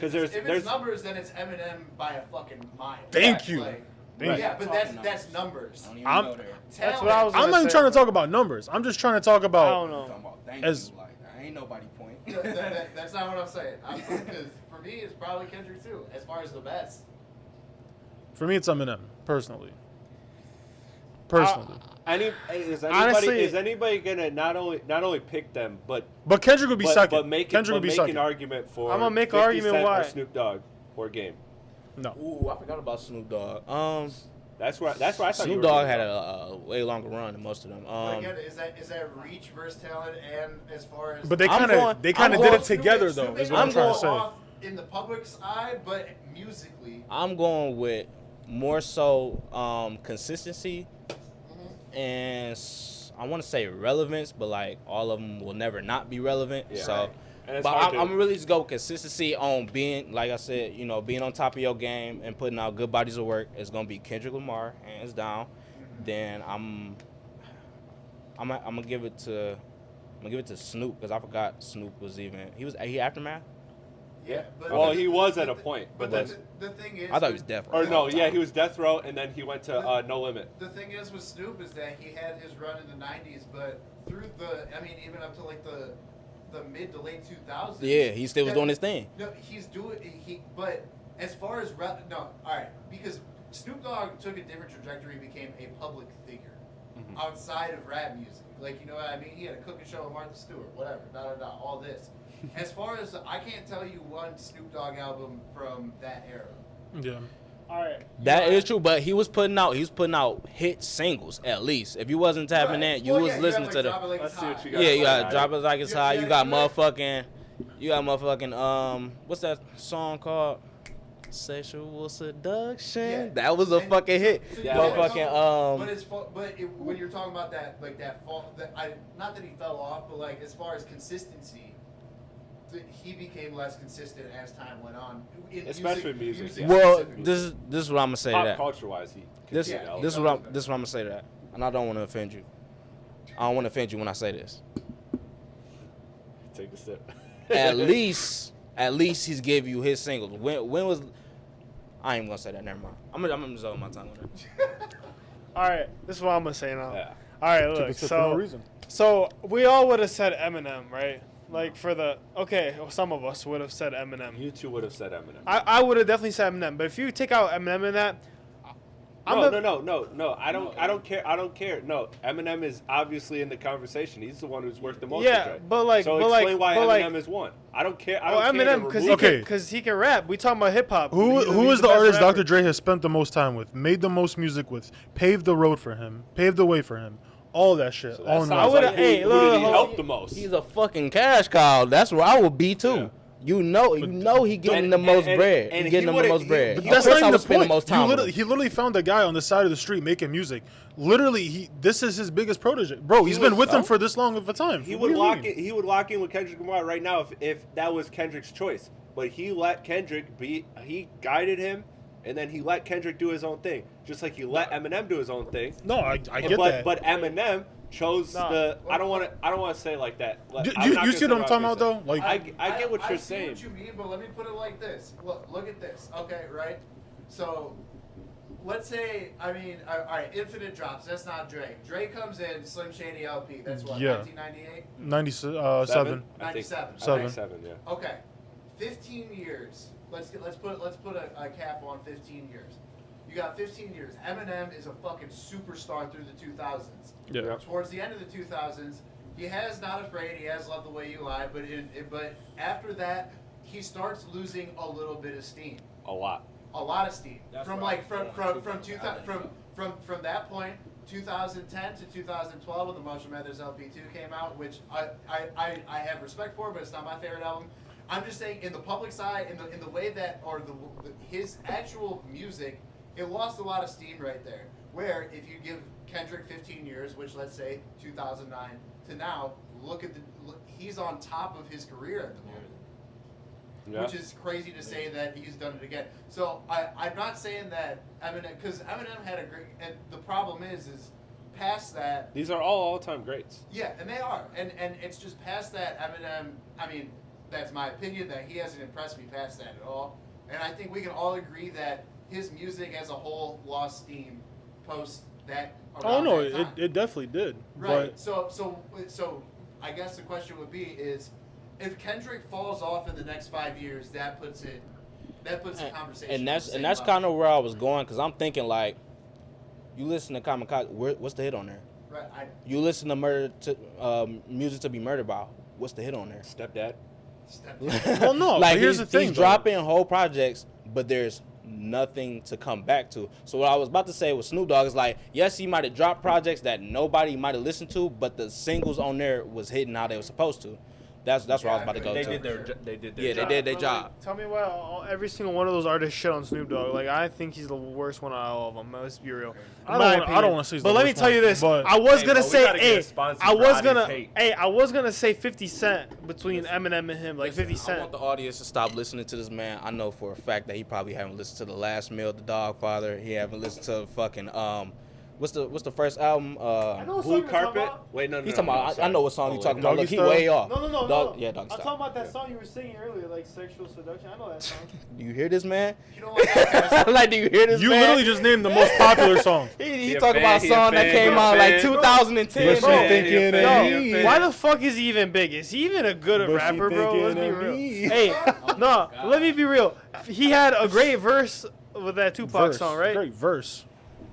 'Cause if there's- it's numbers, then it's Eminem by a fucking mile. Thank you. Like, Thank yeah, you. but that's numbers. Don't even I'm- go there. That's what I was. I'm not even trying to talk about numbers. I'm just trying to talk I about. don't know. Talking about thank As- you, like ain't nobody point. That's not what I'm saying. Because for me, it's probably Kendrick too, as far as the best. For me, it's Eminem personally. Personally, Honestly- Is anybody gonna not only pick them but Kendrick would be second. but make Kendrick would be make second. an argument for I'ma make an 50 argument Cent why. or Snoop Dogg or Game. No, Ooh, I forgot about Snoop Dogg. That's where I thought you Snoop were Dogg going. had a way longer run than most of them. But again, is that reach versus talent and as far as but they I'm kind going- of did I'm it going together Snoop though. ain't Is what I'm I'm trying going to say. off in the public's eye, but musically. I'm going with more so consistency and I want to say relevance, but like all of them will never not be relevant. Yeah. So, And it's but hard I'm to- really just go with consistency on being, like I said, being on top of your game and putting out good bodies of work. It's gonna be Kendrick Lamar, hands down. Then I'm gonna give it to Snoop because I forgot Snoop was he Aftermath. Yeah. But Well, he was at a point, But but the thing is, I thought he was deaf. or no, yeah, he was Death Row, and then he went to No Limit. The thing is with Snoop is that he had his run in the '90s, but through even up to like the mid to late 2000s. Yeah, he still was doing his thing. No, he's doing but as far as all right, because Snoop Dogg took a different trajectory, and became a public figure outside of rap music. Like, you know what I mean? He had a cooking show with Martha Stewart, whatever, all this. As far as I can't tell you one Snoop Dogg album from that era. Yeah. All right. That is true, but he was putting out hit singles at least. If you wasn't tapping that, you was listening to the. Let's see what you Yeah, got. you got Drop It Like It's Hot. You got Yeah. motherfucking. What's that song called? Sexual Seduction. Yeah. That was a And fucking hit. Yeah. Motherfucking when you're talking about that, like that fall, not that he fell off, but like as far as consistency, he became less consistent as time went on. Especially music, yeah. Well, specifically. this is what I'm gonna say to Pop that. culture wise, he This Yeah. this is what I'm gonna say to that, and I don't want to offend you. I don't want to offend you when I say this. take a sip. At least he's gave you his singles. When was? I ain't gonna say that. Never mind. I'm gonna just hold my tongue on it. All right. This is what I'm gonna say now. Yeah. All right. Took a Look. sip for no So reason. so we all would have said Eminem, right? Like some of us would have said Eminem. You two would have said Eminem. I would have definitely said Eminem, but if you take out Eminem in that, No. I don't care. No, Eminem is obviously in the conversation. He's the one who's worked the most. Yeah, with Dre. but like- so but like- explain why but Eminem like- is one. I don't care. I well, don't care to Eminem because remove- Okay. he can rap. We talking about hip hop. Who He's is the best artist rapper. Dr. Dre has spent the most time with, made the most music with, paved the road for him, paved the way for him, all that shit. So all that in sounds one. like hey, who look, did he hold help on. the most? He's a fucking cash cow. That's where I would be too. Yeah. You know he getting the most bread. and He getting he the would've- most bread. But Of that's Of course not I even would the spend point. the most time with him. He literally found a guy on the side of the street making music. Literally, this is his biggest protege. Bro, he's been with him for this long of a time. He What would do you lock mean? it. He would lock in with Kendrick Lamar right now if that was Kendrick's choice. But he let Kendrick be. He guided him, and then he let Kendrick do his own thing, just like he let Eminem do his own thing. No, I get but that. but Eminem chose Nah. the. I don't want to say it like that. Do I'm you not see gonna say what I'm talking about you're saying. though? Like, I get what you're see saying. what you mean, but let me put it like this. Look at this. Okay, right? So, let's say, all right, Infinite drops. That's not Dre. Dre comes in, Slim Shady LP. That's what, Yeah. 1998? 97. I think 97. Seven. 7, yeah. Okay, 15 years. Let's put a cap on 15 years. You got 15 years. Eminem is a fucking superstar through the 2000s. Yeah. Towards the end of the 2000s, he has Not Afraid, he has Love the Way You Lie, but after that, he starts losing a little bit of steam. A lot. A lot of steam. That's From what I like was from going to. from 2000 from that point, 2010 to 2012, when the Marshall Mathers LP2 came out, which I have respect for, but it's not my favorite album. I'm just saying, in the public side, in the way that, or his actual music, it lost a lot of steam right there. Where if you give Kendrick 15 years, which let's say 2009 to now, look, he's on top of his career at the moment. Yeah. Which is crazy to say that he's done it again. So I'm not saying that Eminem, because Eminem had a great, and the problem is past that. These are all-time greats. Yeah, and they are, and it's just past that Eminem. I mean, that's my opinion, that he hasn't impressed me past that at all. And I think we can all agree that his music as a whole lost steam post that. Oh no, it definitely did. Right. But so I guess the question would be is, if Kendrick falls off in the next 5 years, that puts the conversation. And that's kind of where I was going, because I'm thinking like, you listen to Kamikaze, what's the hit on there? Right. You listen to Music to Be Murdered By, what's the hit on there? Stepdad. Well, no. Like, here's the thing, he's dropping whole projects, but there's nothing to come back to. So what I was about to say with Snoop Dogg is like, yes, he might have dropped projects that nobody might have listened to, but the singles on there was hitting how they were supposed to. That's where I was about to go. They did their job. They did their job. Tell me why every single one of those artists shit on Snoop Dogg. Like, I think he's the worst one out of all of them. Let's be real. I don't want to say he's the worst. But let me tell you this. I was gonna say 50 Cent between Eminem and him. Like 50 Cent. I want the audience to stop listening to this man. I know for a fact that he probably haven't listened to The Last Meal, The Dogfather. He haven't listened to fucking What's the first album? Blue Carpet. Wait, no. He's talking about. I know what song you're talking about. Look, he way off. No. Yeah, Doggy I'm Style. talking about that song you were singing earlier, like Sexual Seduction. I know that song. Do you hear this, man? You know what? Like, do you hear this, You man? literally just named the most popular song. He talking about a song that came out like 2010. Bro, why the fuck is he even big? Is he even a good rapper, bro? Let's be real. Hey, no, let me be real. He had a great verse with that Tupac song, right? Great verse.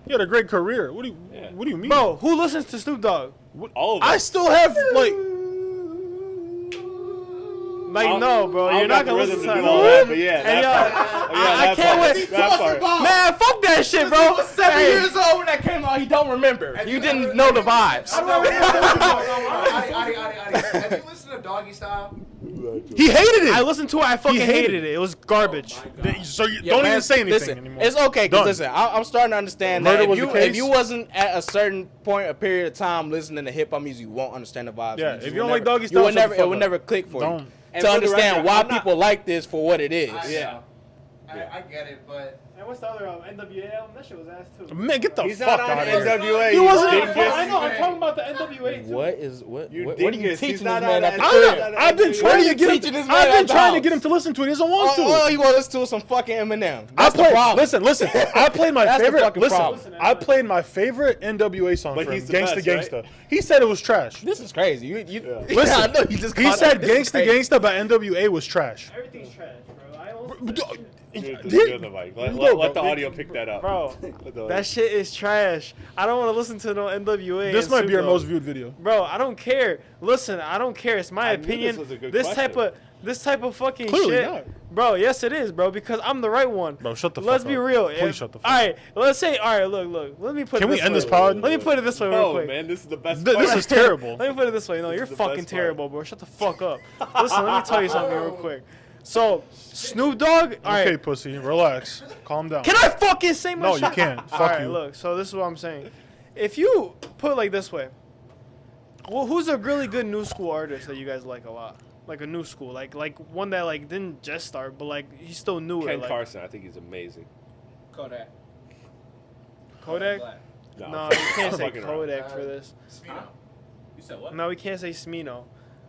He had a great career. What do you mean? Bro, who listens to Snoop Dogg? All of them. I still have like no, bro. You're not gonna listen to that. All that, but yeah, And that I can't part. wait. That part. Man, fuck that shit, bro. He was 7 years old when that came out. He don't remember. You didn't know the vibes. Have you listened to Doggy Style? he hated it. I listened to it. I fucking hated hated it. It was garbage. So you don't even say anything listen, anymore. It's okay, Done. because listen, I'm starting to understand Murder that was the if case? you wasn't at a certain point, a period of time listening to hip hop music, you won't understand the vibes. Yeah, just if you don't will like never- Doggy Style, it shut the fuck would up. never click for Don't. you And to for the understand record, why I'm not- people like this for what it is. I get it, but. And what's the other NWA album? That shit was ass too. Man, get the He's fuck not out on of here. NWA. He wasn't- I know. I'm talking about the NWA too. What is what? You What are you dingus. He's teaching this not man? on After that- career? I've been trying to get teaching him. this man I've been at the trying to house. get him to listen to it. He doesn't want to. Oh, you want to listen to some fucking Eminem? I That's the played. problem. Listen. I played my That's the favorite. fucking problem. I played my favorite NWA song But for him, he's the Gangsta best, Gangsta. right? He said it was trash. This is crazy. You Listen, I know you just He caught said that. This is Gangsta crazy. Gangsta, but NWA was trash. Everything's trash, bro. I don't. Dude, this is good, the mic. Let the audio pick that up. Bro, Let the audio- that shit is trash. I don't want to listen to no NWA. This and might be our Snoop Dogg. most viewed video. Bro, I don't care. Listen, I don't care. It's my I knew opinion. this was a good This type of fucking Clearly shit. not. Bro, yes it is, bro, because I'm the right one. Bro, shut the Let's fuck be up. real. Please shut the fuck All up. right, let's say, look. Let me put Can it we this end way. this pod? Let me put it this way real No, quick. man, this is the best This part. is terrible. Let me put it this way. No, you're is the fucking best part. terrible, bro. Shut the fuck up. Listen, let me tell you something real quick. So, Snoop Dogg, all right. Okay, pussy, relax. Calm down. Can I fucking say my No, shit? you can't. All Fuck right, you. look. So this is what I'm saying. If you put it like this way, well, who's a really good new school artist that you guys like a lot? Like a new school, like one that like didn't just start, but like he's still newer. Ken like Carson, I think he's amazing. Kodak. Kodak? No, No, I'm you can't say fucking around. Kodak for this. Smino. You said what? No, we can't say Smino.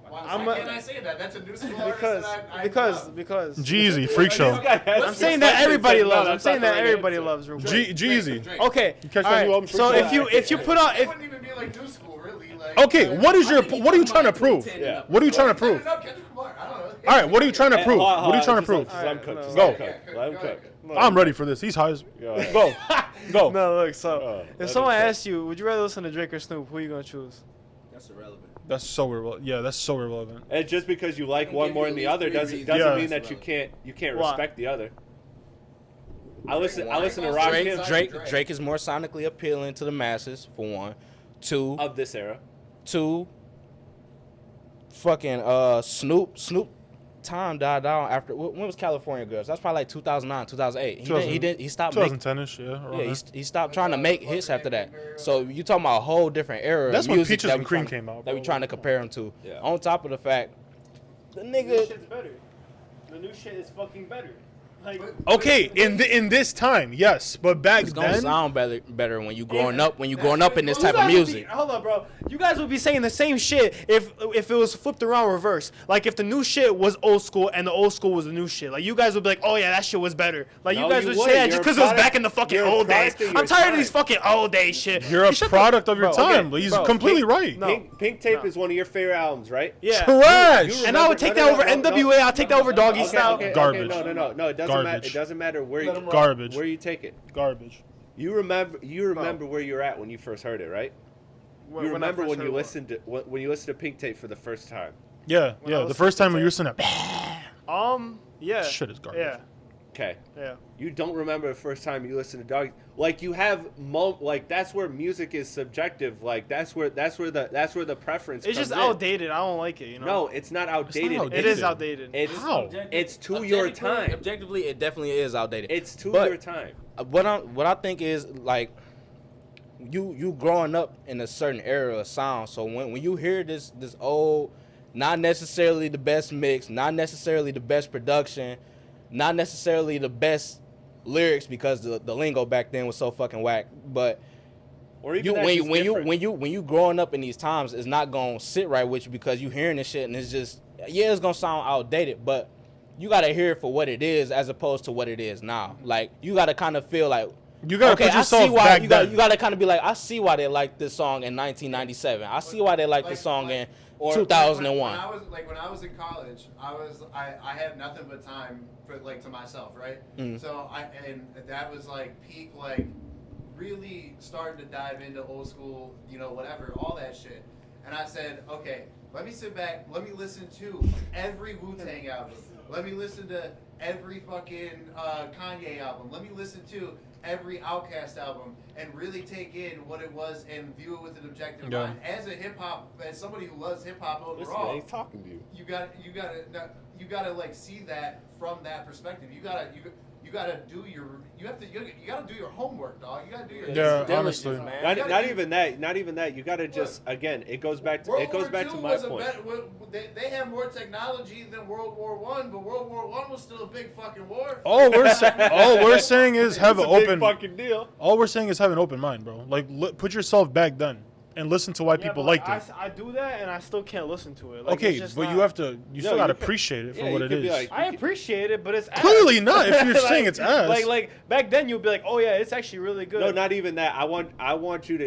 Why can't I say that? That's a new school artist Because Jeezy, freak show. I'm saying that everybody loves. I'm saying that everybody loves. Real quick. Jeezy. Okay. catch all that new right. album, So Freak Show? if you put out It wouldn't even be like new school, really. Like, Okay, what are you trying to prove? Yeah. What are you trying to prove? No, Kendrick Lamar. I don't know. All right, what are you trying to Hey, prove? hold on, What are you hold on, trying to just prove? let him cook. Alright, Just no. let him cook. Let him cook. I'm ready for this. He's high as. Go. Go. No, look. So let if him someone cook. asks you, would you rather listen to Drake or Snoop? Who are you gonna choose? That's irrelevant. That's so irrelevant. Yeah, that's so irrelevant. And just because you like I'll one give more you than the at least other three doesn't reasons. Yeah. mean that you can't Why? respect the other. I listen to Drake- Rakim Drake is more sonically appealing to the masses, for one. Two, of this era. fucking Snoop time died down after when was California Girls? That's probably like 2009, 2008. He stopped making 2010ish, yeah. around yeah, there. he stopped trying to make hits after that. So you talking about a whole different era That's of when music Peaches that and we Cream trying- came out, that we bro. trying to compare him to. Yeah. On top of the fact, the The new nigga shit's better. The new shit is fucking better. Like, Okay, in this time, yes, but back it's gonna then, sound better when you growing Yeah. up in this Well, type you of guys would be- music. hold on, bro. You guys would be saying the same shit if it was flipped around reverse. Like if the new shit was old school and the old school was the new shit. Like you guys would be like, oh yeah, that shit was better. Like No, you guys you would wouldn't. say that You're just a because it was product- back in the fucking you're a old days. product of I'm your tired time. of these fucking old days shit. you're a Shut the- product of your Bro, okay, time. He's bro, completely Pink- right. No. Pink Tape No. is one of your favorite albums, right? Yeah. Trash. And I would take that over NWA. I'll take that over Doggy Style. Garbage. No. It doesn't matter. Garbage. It doesn't matter where you Garbage. where you take it. Garbage. You remember where you're at when you first heard it, right? When You I remember first when heard you what? listened to when you listened to Pink Tape for the first time. Yeah, When I yeah. was The first time when you 16, listen to Yeah. shit is garbage. Yeah. Okay. Yeah. You don't remember the first time you listened to Doggy. Like you have like that's where music is subjective. Like that's where the preference It's comes just in. outdated. I don't like it. You know. No, it's not outdated. outdated. It is outdated. It's How? It's to your time. Objectively, it definitely is outdated. It's to But your time. what I think is like you growing up in a certain era of sound. So when you hear this old, not necessarily the best mix, not necessarily the best production, not necessarily the best lyrics because the lingo back then was so fucking whack. But Or even you that's just different. when you growing up in these times, it's not gonna sit right with you because you hearing this shit and it's just it's gonna sound outdated, but you gotta hear it for what it is as opposed to what it is now. Like you gotta kind of feel like You gotta put I see yourself why back you then. gotta kind of be like, I see why they like this song in 1997. I see why they like this song in 2001. When I was in college, I had nothing but time for to myself, right? So that was like peak really starting to dive into old school, whatever, all that shit. And I said, okay, let me sit back, let me listen to every Wu-Tang album. Let me listen to every fucking Kanye album. Let me listen to every Outkast album and really take in what it was and view it with an objective Yeah. mind. As somebody who loves hip hop Listen, overall, man, he's talking to you. you gotta see that from that perspective. You gotta do your homework, dog. You gotta do your Yeah, diligence, honestly. man. Not, You gotta not do- even that. Not even that. You gotta just again. It goes back to World it goes War back II to my was point. They have more technology than World War One, but World War One was still a big fucking war. all we're saying is have an It's a big open. fucking deal. All we're saying is have an open mind, bro. Like put yourself back then and listen to why Yeah, people but, liked it. I do that and I still can't listen to it. Like, Okay, it's just but not- you have to. You still you gotta could- appreciate it for yeah, what you it could be is. like- I appreciate it, but it's ass. Clearly not. If you're saying it's ass. Like back then, you'd be like, oh yeah, it's actually really good. No, not even that. I want you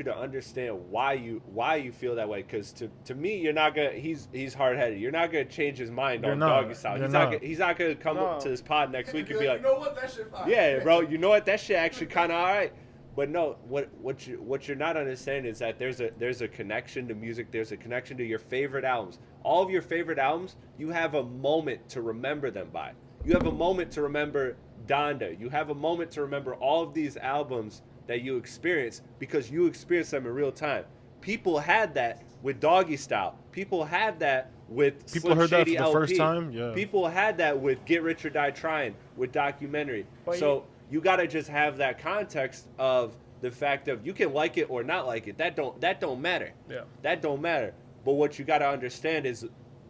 to understand why you feel that way. Because to me, you're not gonna. He's hard headed. You're not gonna change his mind You're on not. Doggy Style. You're He's not. not. He's not gonna come up No. to this pod next week and be like, you know what, that shit fine. yeah, bro. You know what? That shit actually kind of all right. But no, what you're not understanding is that there's a connection to music. There's a connection to your favorite albums. All of your favorite albums, you have a moment to remember them by. You have a moment to remember Donda. You have a moment to remember all of these albums that you experience because you experienced them in real time. People had that with Doggy Style. People had that with People Slim heard that Shady for the first LP. time? Yeah. People had that with Get Rich or Die Trying, with Documentary. But So you got to just have that context of the fact of you can like it or not like it. That don't matter. Yeah. That don't matter. But what you got to understand is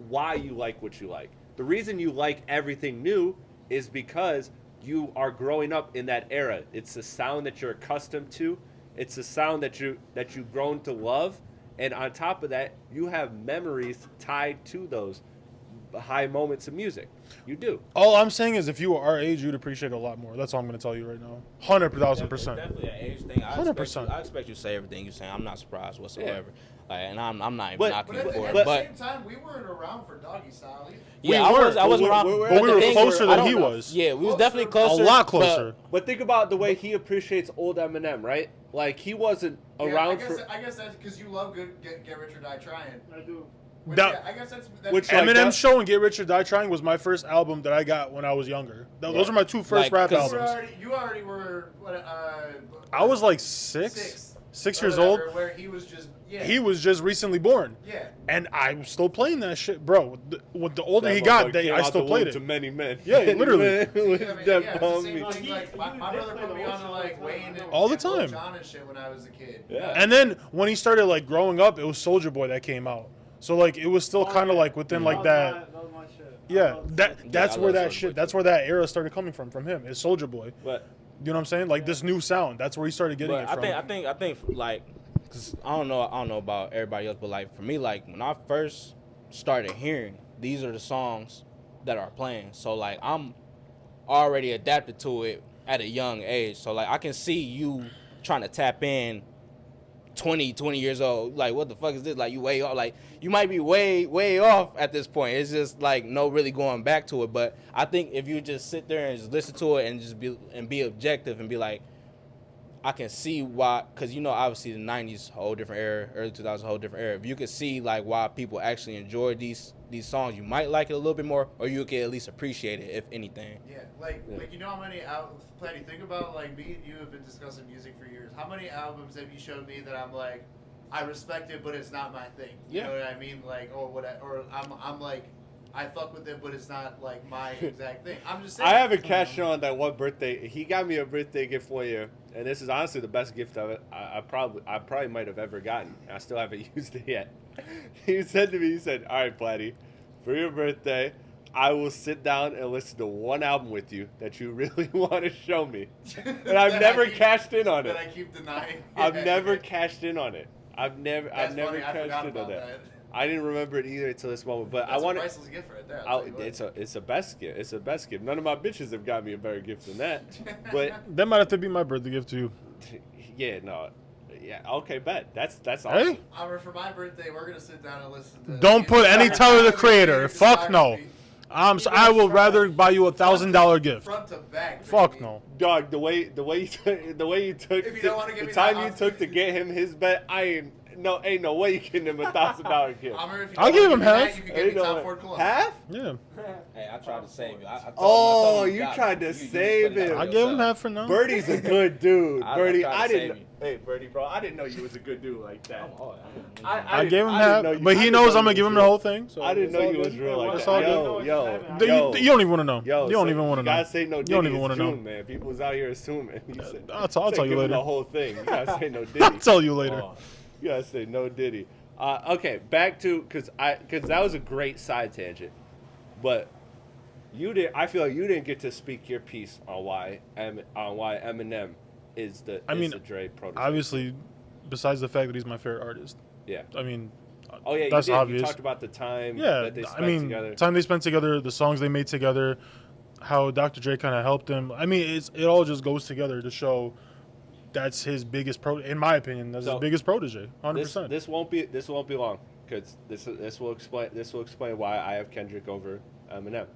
why you like what you like. The reason you like everything new is because you are growing up in that era. It's the sound that you're accustomed to. It's the sound that you've grown to love. And on top of that, you have memories tied to those high moments of music. You do. All I'm saying is, if you were our age, you'd appreciate it a lot more. That's all I'm gonna tell you right now. 100,000%. Definitely an age thing. 100%. I expect you to say everything you're saying. I'm not surprised whatsoever. Like, and I'm not even But- knocking But you at, for at it. the But same time, we weren't around for Doggy Style either. yeah, We weren't, I wasn't but around. we were the thing closer I than don't he know. was. Yeah, we was Closer. definitely A closer. lot but- closer. But think about the way he appreciates old Eminem, right? Like he wasn't Yeah, around I for. guess that's because you love Get Rich or Die Trying. I do. That- I guess that's Which, like, Eminem's that- Show and Get Rich or Die Trying was my first album that I got when I was younger. Those were my two first Like, rap 'cause- albums. you already were. What, I was like six years old. Where he was just. Yeah. He was just recently born. Yeah. And I'm still playing that shit, bro. With the older That he got, motherfucker came I out still the played womb to it. many men. Yeah, literally. Yeah, I mean, That yeah, it's the bummed same me. thing, like, my brother put me on to like Wayne and All the and Lil time. Jon and shit when I was a kid. Yeah. And then when he started like growing up, it was Soulja Boy that came out. So like it was still kind of like within like that. That was my shit. Yeah, that's I where love that Soulja shit. Boy, That's where that era started coming from him. Is Soulja Boy. But You know what I'm saying? Like this new sound. That's where he started getting But it from. I think like, 'cause I don't know about everybody else, but like for me, like when I first started hearing, these are the songs that are playing. So like I'm already adapted to it at a young age. So like I can see you trying to tap in 20 years old. Like what the fuck is this? Like you way off. Like you might be way off at this point. It's just like no really going back to it. But I think if you just sit there and just listen to it and just be objective and be like, I can see why, because you know obviously the 90s whole different era, early 2000s whole different era. If you could see like why people actually enjoy these songs, you might like it a little bit more, or you could at least appreciate it if anything. Yeah, like you know how many albums, Platte, think about like me and you have been discussing music for years. How many albums have you showed me that I'm like, I respect it, but it's not my thing? You know what I mean? Like, or I'm like, I fuck with it, but it's not like my exact thing. I'm just saying. I haven't cashed in on that one birthday. He got me a birthday gift one year, and this is honestly the best gift of it I probably might have ever gotten. I still haven't used it yet. He said to me, he said, "All right, Platte, for your birthday, I will sit down and listen to one album with you that you really want to show me." And I've never cashed in on it. That I keep denying. I've never cashed in on it. I've never That's funny, I cashed forgot in on about that. that. I didn't remember it either until this moment. But That's I want a to. priceless gift right there. I'll tell you what. It's a best gift. It's a best gift. None of my bitches have got me a better gift than that. But That might have to be my birthday gift to you. yeah, no, yeah, okay, bet. That's awesome. Hey, Amr, for my birthday, we're gonna sit down and listen to. don't put any Tyler the Creator. Fuck no. I will rather buy you $1,000 gift. Front to back. Fuck baby. no. Dog, the way you took If you don't wanna give the me time that you option. took to get him his bet, ain't no way you getting him $1,000 gift. Amr, if you I'll don't give wanna him me half. that, you can give me Tom Ford Cologne. Half? Yeah, Hey, I tried to save you. I told Oh, him you got tried me. to You save put it him. on I gave him yourself. half for now. Birdie's a good dude. I Birdie, tried to I save didn't. you. Hey, Birdie, bro, I didn't know you was a good dude like that. I gave him I didn't half, know you- but I he didn't knows know I'm gonna you give was him the real. whole thing. So I didn't it's know all you was good. real like It's that. all Yo, good. yo. You don't even want to know. Yo, You don't say- even want to You know. gotta say no You Diddy. don't even want It's to know. June, man. People's out here assuming. You said, I'll tell say you give him later. the whole thing. You gotta say no Diddy. I'll tell you later. You gotta say no Diddy. Okay, back to because that was a great side tangent, but you did. I feel like you didn't get to speak your piece on why Eminem is the Dre protege. Obviously, besides the fact that he's my favorite artist. Yeah. I mean, Oh yeah, that's you did. obvious. You talked about the time Yeah, that they spent I mean, together. time they spent together, the songs they made together, how Dr. Dre kind of helped him. I mean, it all just goes together to show that's his biggest in my opinion, that's So, his biggest protege, 100%. This won't be long because this will explain why I have Kendrick over Eminem.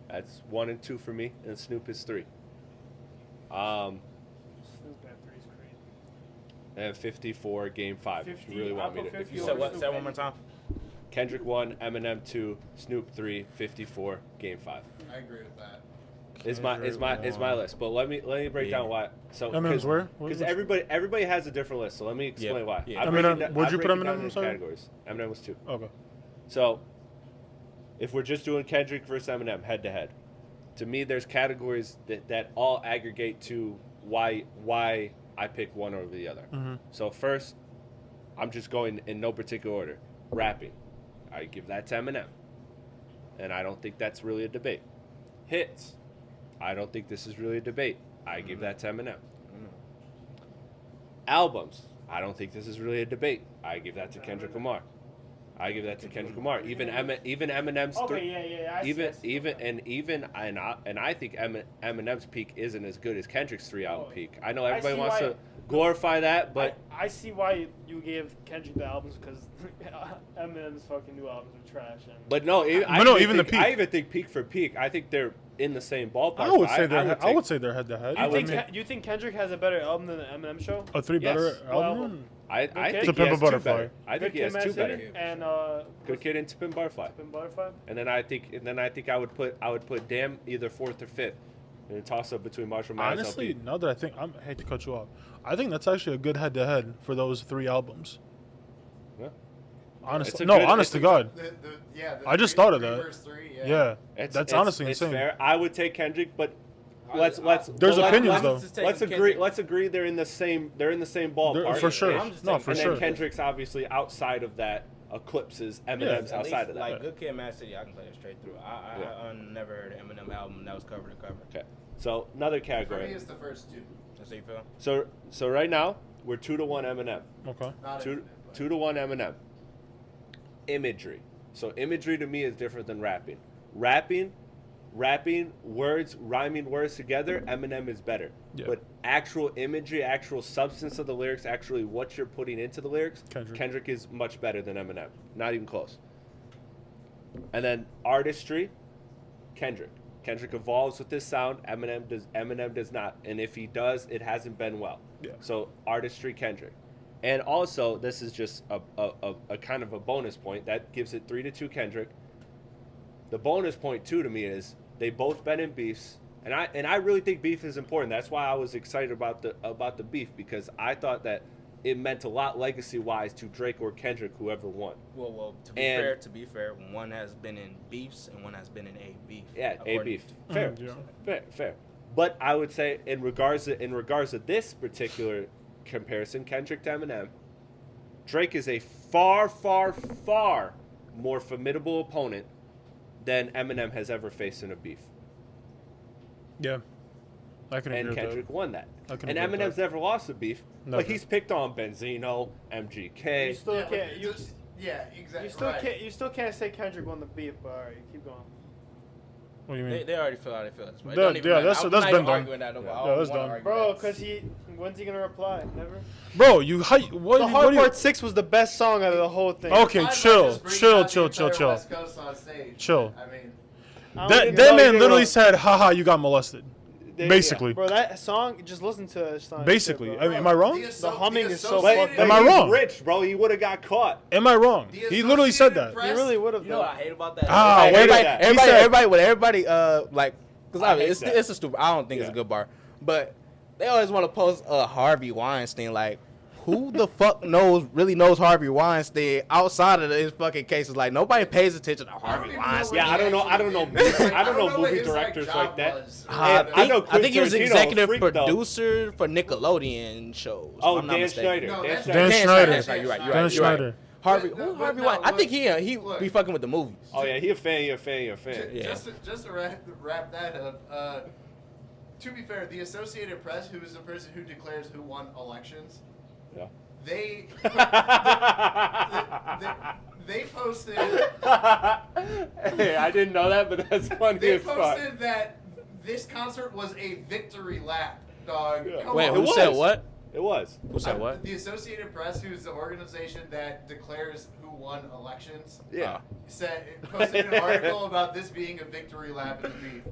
That's 1 and 2 for me, and Snoop is 3. And 54 Game 5. If you really want me to. If You you said want what? Say it one more time. Kendrick 1, Eminem 2, Snoop 3, 54 Game 5. I agree with that. Is my list, but let me break down why. So Eminem's where? Because everybody has a different list, so let me explain why. Yeah. I break Eminem- it down- where'd I you break put it Eminem? down I'm into sorry? categories. Eminem was 2. Okay. So if we're just doing Kendrick versus Eminem head to head, to me there's categories that all aggregate to why I pick one over the other. Mm-hmm. So first, I'm just going in no particular order. Rapping, I give that to Eminem, and I don't think that's really a debate. Hits, I don't think this is really a debate. I give that to Eminem. Albums, I don't think this is really a debate. I give that to Kendrick Lamar. I give that to Kendrick Lamar. Even Eminem's and I think Eminem's peak isn't as good as Kendrick's 3-album peak. I know everybody see wants why- to glorify that, but I see why you gave Kendrick the albums because Eminem's fucking new albums are trash. And no, even the peak. I even think peak for peak. I think they're in the same ballpark. I would but say they're. I would take- say they're head to head. I would You think Kendrick has a better album than the Eminem show? A three better Yes. album. I Kid? think To he Pimp a has two Butterfly. better. I think he has Mad two City better. and Good Kid and To Pimp a Butterfly. Pimp Butterfly. And then I think I would put Damn either fourth or fifth, in a toss up between Marshall Mathers Honestly, LP. now that I hate to cut you off. I think that's actually a good head to head for those 3 albums. Yeah. Honestly, It's a no, good- honest to God. The I just three- thought of three that. versus three, Yeah, It's honestly it's insane. fair. I would take Kendrick, but let's There's but opinions, let's- though. Let's agree they're in the same ballpark for sure. I'm just No, taking for and sure. then Kendrick's obviously outside of that eclipses Eminem's At least, outside of that. Like Good Kid, Mad City, I can play it straight through. I never heard an Eminem album that was cover to cover. Okay, so another For me, category. it's the first two. That's how you feel? So right now we're 2-1 Eminem. Okay. Not Two infinite, but- 2-1 Eminem. Imagery. So imagery to me is different than rapping. Rapping words, rhyming words together, Eminem is better. Yeah. But actual imagery, actual substance of the lyrics, actually what you're putting into the lyrics, Kendrick. is much better than Eminem. Not even close. And then artistry, Kendrick. Kendrick evolves with this sound. Eminem does not. And if he does, it hasn't been well. Yeah. So artistry, Kendrick. And also, this is just a kind of a bonus point. That gives it 3-2 Kendrick. The bonus point, too, to me is they both been in beefs. And I really think beef is important. That's why I was excited about the beef, because I thought that it meant a lot legacy-wise to Drake or Kendrick, whoever won. Well, to be fair, one has been in beefs and one has been in a beef. Yeah, a according beef. to- Fair, Yeah. fair. But I would say in regards to this particular comparison, Kendrick to Eminem, Drake is a far, far, far more formidable opponent than Eminem has ever faced in a beef. Yeah. I can agree And with Kendrick won that. I can And agree with Eminem's that. never lost a beef, Never. but he's picked on Benzino, MGK. You still Yeah, but can't. it's You, just- yeah, exactly. you still right. can't. You still can't say Kendrick won the beef. But all right, keep going. What do you mean? They already feel how they feel. It Yeah, don't even yeah, matter. that's I'm been not even done. arguing that no more. I Yeah, don't that's wanna done. argue Bro, that. cause when's he gonna reply? Never. Bro, you what? The what Hard do you, Part 6 was the best song out of the whole thing. Okay, Why not chill, just bring chill, out the chill, entire chill. West Coast on stage? Chill. I mean, I don't That even that know- man no, literally no. said, "Haha, you got molested." Yeah. Basically. Bro, that song. Just listen to that song. Basically. Shit, I bro. mean, am I wrong? The humming is so Associated- fucked up. Am I he's wrong? rich, bro. He would have got caught. Am I wrong? The He literally said Associated that. He Press- really would have. You know what I hate about that? Ah, Like, wait, everybody, that. everybody, like, because I hate it's that. it's a stupid. I don't think it's a Yeah. good bar, but they always want to post Harvey Weinstein. Like, who the fuck really knows Harvey Weinstein outside of his fucking cases? Like, nobody pays attention to Harvey even know Weinstein. Yeah, I don't know what movie his, directors job like that. was. I know I think he was Quentin Tarantino, executive freak, though. producer for Nickelodeon shows. if Oh, I'm not Dan mistaken. Schneider. No, Dan that's- Schneider. Dan Schneider. That's right, you're right. You're Dan right. You're right. Schneider. Harvey, But- who but Harvey no, Weinstein? I think he look. be fucking with the movies. Oh yeah, he a fan. Yeah. Just to wrap that up, to be fair, the Associated Press, who is the person who declares who won elections, Yeah. they they posted Hey, I didn't know that, but that's funny they as fuck. posted that this concert was a victory lap, dog. Yeah. Come Wait, on. who It said was. what? It was. Who said what? The Associated Press, who's the organization that declares who won elections, Yeah. posted an article about this being a victory lap in the beef.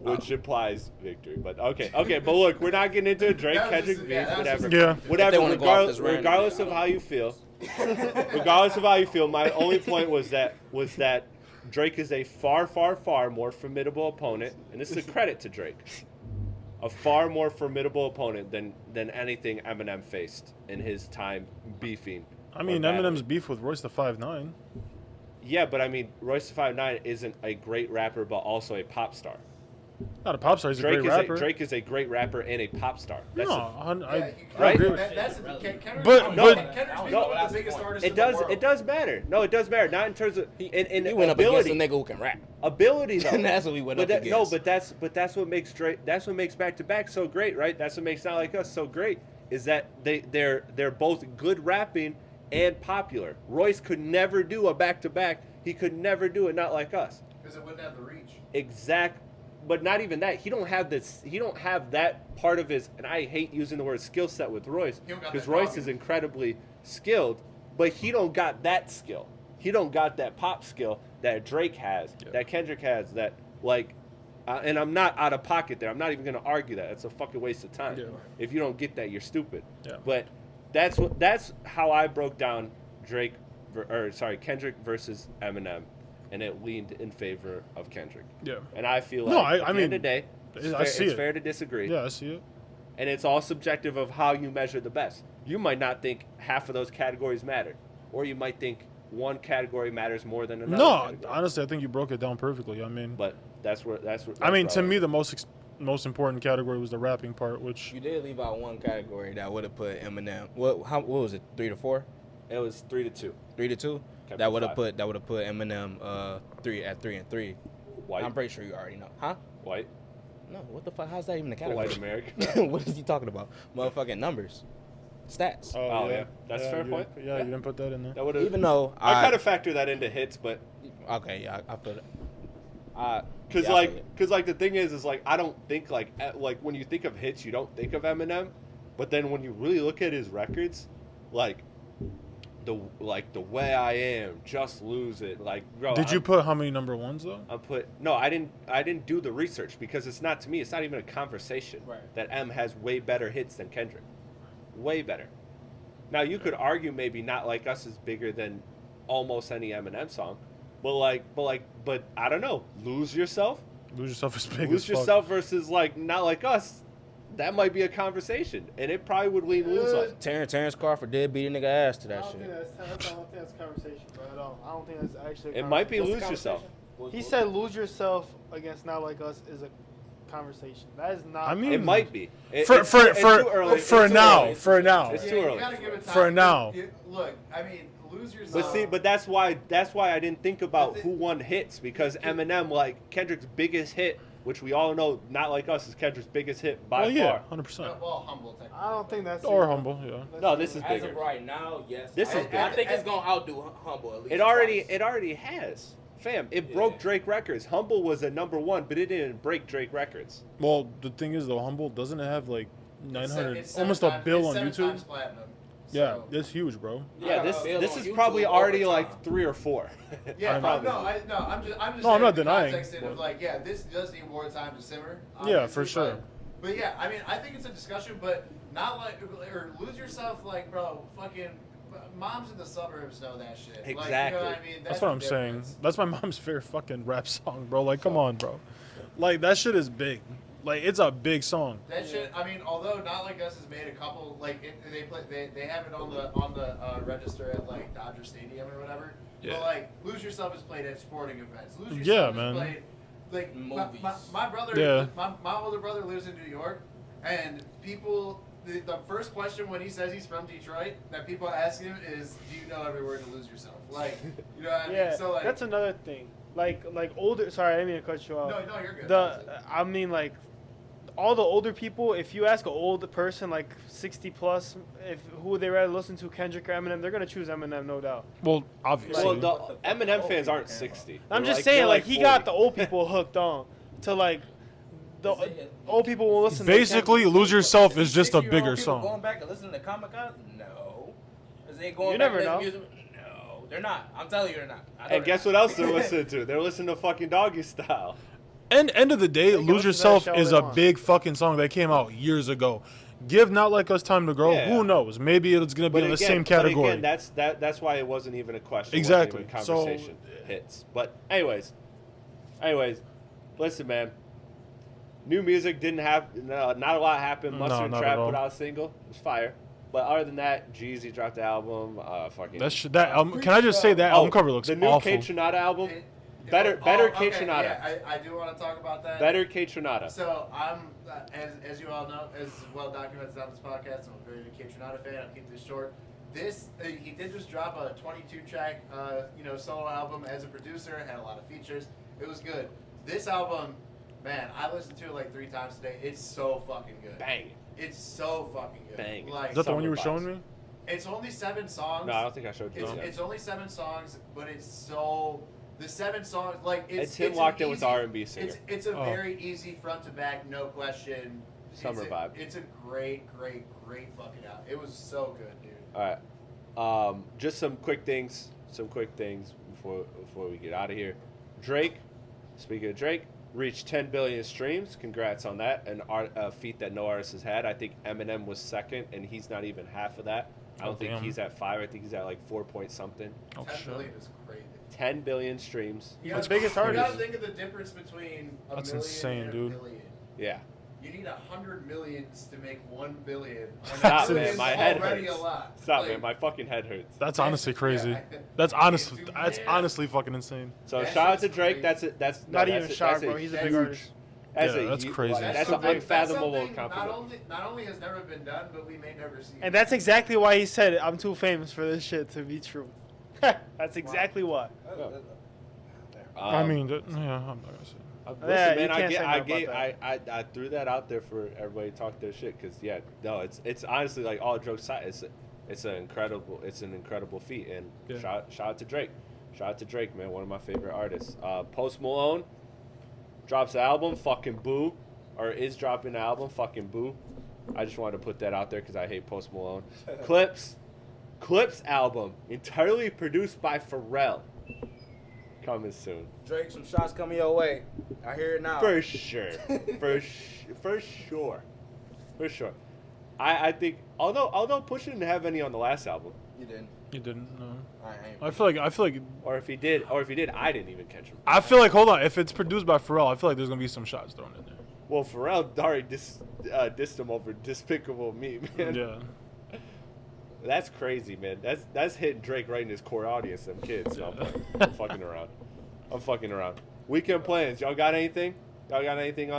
Which implies victory, but okay. But look, we're not getting into a Drake That was Kendrick just- beef, yeah, that was whatever. just- Yeah. Whatever. They wanna go off this random. Regardless of how you feel, my only point was that Drake is a far, far, far more formidable opponent, and this is a credit to Drake. A far more formidable opponent than anything Eminem faced in his time beefing. I mean, or battling. Eminem's beef with Royce the 5'9". Yeah, but I mean, Royce the 5'9" isn't a great rapper, but also a pop star. Not a pop star. He's a great rapper. Drake is a great rapper and a pop star. That's no, a- I Right? agree with That's But- Kendrick's but- one of no, the biggest artists it in the does. world. It does matter. No, it does matter. Not in terms of in He went up against ability. a nigga who can rap. Ability though. And that's what we went up against. No, but that's what makes Drake. That's what makes Back to Back so great, right? That's what makes Not Like Us so great. Is that they're both good rapping and popular. Royce could never do a back to back. He could never do it Not Like Us. Because it wouldn't have the reach. Exact. But not even that. He don't have this. He don't have that part of his. And I hate using the word skill set with Royce He don't got because that Royce dog is in him. incredibly skilled, but he don't got that skill. He don't got that pop skill that Drake has, that Kendrick has, that like And I'm not out of pocket there. I'm not even going to argue that. It's a fucking waste of time. Yeah. If you don't get that, you're stupid. Yeah. But that's how I broke down Kendrick versus Eminem, and it leaned in favor of Kendrick. Yeah. And I feel No, like I at the mean, end of the day, it's fair to disagree. Yeah, I see it. And it's all subjective of how you measure the best. You might not think half of those categories matter, or you might think one category matters more than another. No, category. honestly, I think you broke it down perfectly. I mean, But that's where. I mean, to me, the most important category was the rapping part, which You did leave out one category that would have put Eminem. What was it? 3 to 4? it was 3-2. 3 to 2? Kept That it would have five. put Eminem 3 at 3 and 3. White, I'm pretty sure you already know. Huh? white, No, what the fuck? How's that even a the category? white American. What is he talking about? Motherfucking numbers, stats. Oh, yeah. That's a fair you point. didn't- Yeah. you didn't put that in there. That would have. Even though I kind of factor that into hits, but okay, yeah, I put it. because yeah, I feel it. like the thing is like I don't think like when you think of hits, you don't think of Eminem, but then when you really look at his records, like the way I am, Just Lose It, like bro. Did you put how many number ones though? I didn't do the research because it's not even a conversation. Right. That M has way better hits than Kendrick, way better. Now you could argue maybe Not Like Us is bigger than almost any Eminem song, but I don't know. Lose Yourself Lose Yourself is big Lose as fuck. Yourself versus like Not Like Us. That might be a conversation, and it probably would lean Lose Like. Terrence Crawford did beat a nigga ass to I that don't think shit. that's a conversation, bro, at all. I don't think that's actually. It might be What's the Lose Yourself. conversation? He said, "Lose yourself against Not Like Us" is a conversation. That is not. I mean, It might be. It's For too early. It's too early. now. It's too early. You gotta give it time. For now. Look, I mean, Lose Yourself. But see, but that's why I didn't think about who won hits because Eminem, like Kendrick's biggest hit, which we all know, Not Like Us is Kendrick's biggest hit by Oh yeah, far. 100%. Well, humble technically. I don't think that's. Or humble, yeah. No, this is As bigger. of right now, yes. This is I bigger. think it's gonna outdo Humble at least. It already twice. has. Fam, it broke Drake records. Humble was a number one, but it didn't break Drake records. Well, the thing is though, Humble doesn't it have like 900, It's almost seven a times- bill it's on seven YouTube. times platinum. Yeah, So- that's huge, bro. Yeah, got a bill this on is YouTube probably over already time. like 3 or 4. Yeah, Probably. I'm just No, I'm saying not in the denying. context of like, yeah, this does need more time to simmer. Yeah, for obviously, sure. But yeah, I mean, I think it's a discussion, but not like or Lose Yourself, like, bro, fucking moms in the suburbs know that shit. Like, you know Exactly. what I mean? That's the what I'm saying. difference. That's my mom's favorite fucking rap song, bro. Like, come on, bro. Like that shit is big. Like it's a big song. That shit. I mean, although Not Like Us has made a couple, like they have it on the register at like Dodger Stadium or whatever. Yeah. But like Lose Yourself is played at sporting events. Lose Yourself Yeah, is man. played like Movies. my brother. Yeah. My older brother lives in New York, and people. The first question when he says he's from Detroit that people ask him is, "Do you know every word to Lose Yourself?" Like, you know what I mean? Yeah, So like, that's another thing. Like older. Sorry, I didn't mean to cut you off. no, you're good. I mean, like, all the older people, if you ask an old person, like 60 plus, if who would they rather listen to, Kendrick or Eminem, they're going to choose Eminem, no doubt. Well, obviously. Well, the Eminem fans aren't 60. I'm They're just saying, they're like, he 40. got the old people hooked on to, like, the old people will listen Basically, to Lose Yourself is just a 60-year-old bigger people song. Going back and listening to Kamikaze? No. Is they going You back never to know. music? No, they're not. I'm telling you, they're not. I know And they're guess not. what else they're listening to? They're listening to fucking Doggy Style. And end of the day, They can Lose listen to that Yourself shit all is they a want. big fucking song that came out years ago. Give Not Like Us time to grow. Yeah. Who knows? Maybe it's gonna be in the same category. But again, that's why it wasn't even a question. Exactly. It wasn't even So- conversation hits. But anyways, listen, man. New music didn't have not a lot happened. No, Mustard not Trap at all. put out a single. It was fire. But other than that, Jeezy dropped the album. Fucking that album. Can I just say that album cover looks the new awful? Kaytranada album. It- Better okay, Kaytranada. Yeah, I do want to talk about that. Better Kaytranada. So I'm, as you all know, as well documented on this podcast, I'm a very big Kaytranada fan. I'll keep this short. He did just drop a 22-track, solo album as a producer. It had a lot of features. It was good. This album, man, I listened to it like 3 times today. It's so fucking good. Bang. It's so fucking good. Bang. Like, Is that the one you were Summer showing vibes. me? it's only 7 songs. No, I don't think I showed you. It's only 7 songs, but it's so. The 7 songs, like It's him an locked in with easy- R&B singer. It's a Oh. very easy front to back, no question. Summer it's vibe. It's a great fucking album. It was so good, dude. All right. Just some quick things before we get out of here. Drake. Speaking of Drake, reached 10 billion streams. Congrats on that. A feat that no artist has had. I think Eminem was second, and he's not even half of that. I don't think he's at 5. I think he's at like 4 point something. 10 billion is crazy. 10 billion streams. The biggest You artist. gotta think of the difference between a That's million insane, and dude. a billion. Yeah. You need 100 millions to make 1 billion. Stop, And man. My head already hurts. a lot. Stop, Like, man. My fucking head hurts. That's honestly crazy. Yeah. That's honestly fucking insane. So That shout out to shit's Drake. crazy. That's Not no, even that's shocked, a bro. He's a big huge- artist. That's Yeah, crazy. That's so an big. unfathomable That's something compliment. not only has never been done, but we may never see. And that's exactly why he said it. I'm too famous for this shit to be true. That's exactly why. I mean, yeah, I'm not gonna say. Listen, Yeah, you man, can't say no about I threw that out there for everybody to talk their shit because it's honestly like all jokes aside, it's an incredible feat and Yeah. shout out to Drake, man, one of my favorite artists. Post Malone drops an album, fucking boo, or is dropping an album, fucking boo. I just wanted to put that out there because I hate Post Malone. Clips album entirely produced by Pharrell. Coming soon. Drake, some shots coming your way. I hear it now. For sure. For sure. I think although Push didn't have any on the last album, You didn't. You didn't. No. I I feel like. or if he did, I didn't even catch him. I feel like. Hold on. If it's produced by Pharrell, I feel like there's gonna be some shots thrown in there. Well, Pharrell already dissed him over Despicable Me, man. Yeah. That's crazy, man. That's hitting Drake right in his core audience, them kids. No, I'm fucking around. Weekend plans. Y'all got anything? Y'all got anything?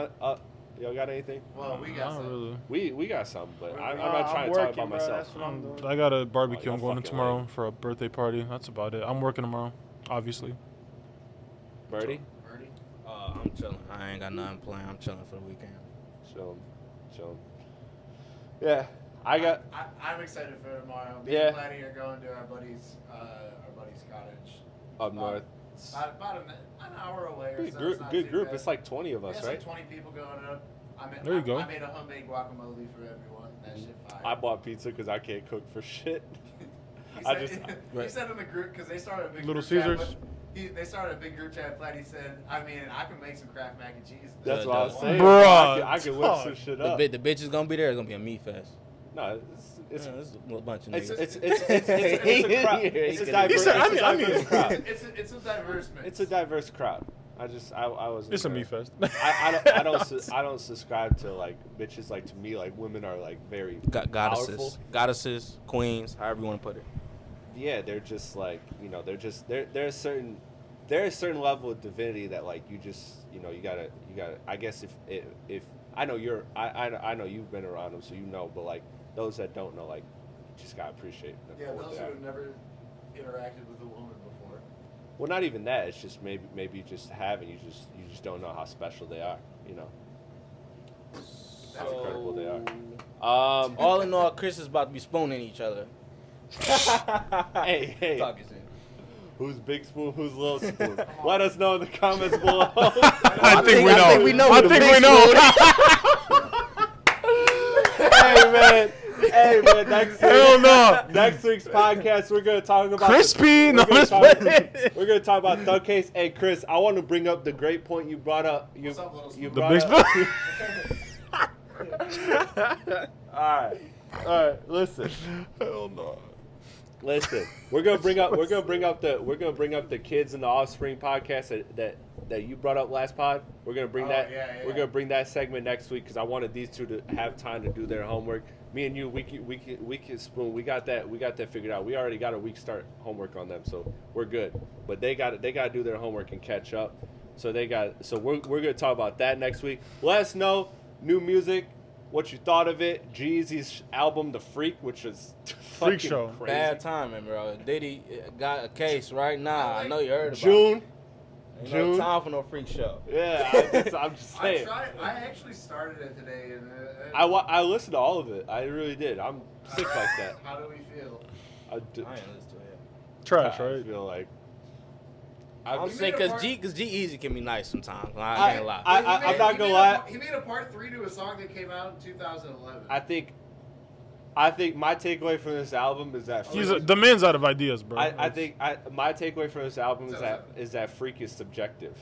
Well, we got Not some. really. We got some, but I'm I'm not trying to talk working, about bro. myself. That's what I'm doing. I got a barbecue Oh, I'm you're going to fucking tomorrow lame. for a birthday party. That's about it. I'm working tomorrow, obviously. Birdie? Birdie? I'm chilling. I ain't got nothing planned. I'm chilling for the weekend. Chillin'. Yeah, I'm excited for tomorrow. Me Yeah. and Platte are going to our buddy's cottage. up north. About an hour away or Good so. group. It's not Good too group. bad. It's like 20 of us, It's right? like 20 people going up. There you go. I made a homemade guacamole for everyone. That shit fire. I bought pizza because I can't cook for shit. He I said, just- he said in the group because they started a big Little group chat, Caesars? but they started a big group chat. Platte said, "I mean, I can make some Kraft mac and cheese." That's what I was Bruh, saying. Bruh, I can whip fuck. some shit The, up. the bitch is gonna be there. It's gonna be a meat fest. No, it's It's a bunch of it's niggas. a crowd. It's a diverse. He said, it's a I mean- diverse crowd. It's a diverse mix. It's a diverse crowd. I was. It's a meat fest. I don't subscribe to like bitches. Like to me, like women are like very powerful. Goddesses, queens, however you want to put it. Yeah, they're just like they're a certain level of divinity that like you gotta I guess if I know I know you've been around them, so you know, but like those that don't know, like you just gotta appreciate them. Yeah, for what those they who are. have never interacted with a woman before. Well, not even that. It's just maybe just having you just don't know how special they are. You know, how incredible they are. All in all, Chris is about to be spooning each other. Hey, Talk is in. who's big spoon? Who's little spoon? Let us know in the comments below. I think we know. think we know I who the think big we know. Hey man, Hell no. next week's podcast we're gonna talk about Crispy. No, we're gonna let's talk- play. We're gonna talk about Thug Case. Hey Chris, I want to bring up the great point you brought up. What's up, little spoon? The brought big up- spoon. All right. Listen. Hell no. Listen, we're gonna bring up the Kids and the Offspring podcast that you brought up last pod. We're gonna bring We're gonna bring that segment next week because I wanted these two to have time to do their homework. Me and you, we can spoon. We got that figured out. We already got a week start homework on them, so we're good. But they got to do their homework and catch up. So we're gonna talk about that next week. Let us know new music. What you thought of it? Jeezy's album, The Freak, which was fucking Show. crazy. Bad timing, bro. Diddy got a case right now. I know you heard about June. it. Ain't June. no time for no freak show. Yeah, I'm just saying. I actually started it today, and I listened to all of it. I really did. I'm sick like that. How do we feel? I, do, I ain't listen to it. Trash, I right? feel like I'm He saying made a because G Easy can be nice sometimes. I I- can't lie. I'm not gonna lie. He made a part 3 to a song that came out in 2011. I think my takeaway from this album is that The man's out of ideas, bro. I think my takeaway from this album is that Freak is subjective.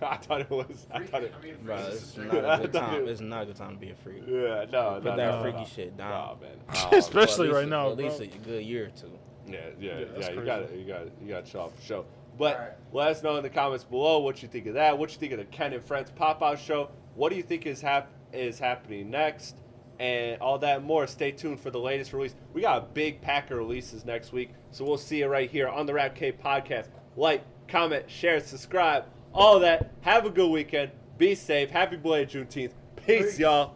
I thought it was. I thought it. I mean, Bro, freaks is it's a not freak. a good time. It's not a good time to be a freak. Yeah, no, Put no, that no, freaky no. shit Nah, down. man. Especially Well, right now, at least bro. a good year or two. Yeah, that's you crazy. got it. You got to show off for sure. But Alright. let us know in the comments below what you think of that. What you think of the Ken and Friends pop-out show. What do you think is happening next? And all that and more. Stay tuned for the latest release. We got a big pack of releases next week, so we'll see you right here on the Rap K podcast. Like, comment, share, subscribe, all that. Have a good weekend. Be safe. Happy belated Juneteenth. Peace, y'all.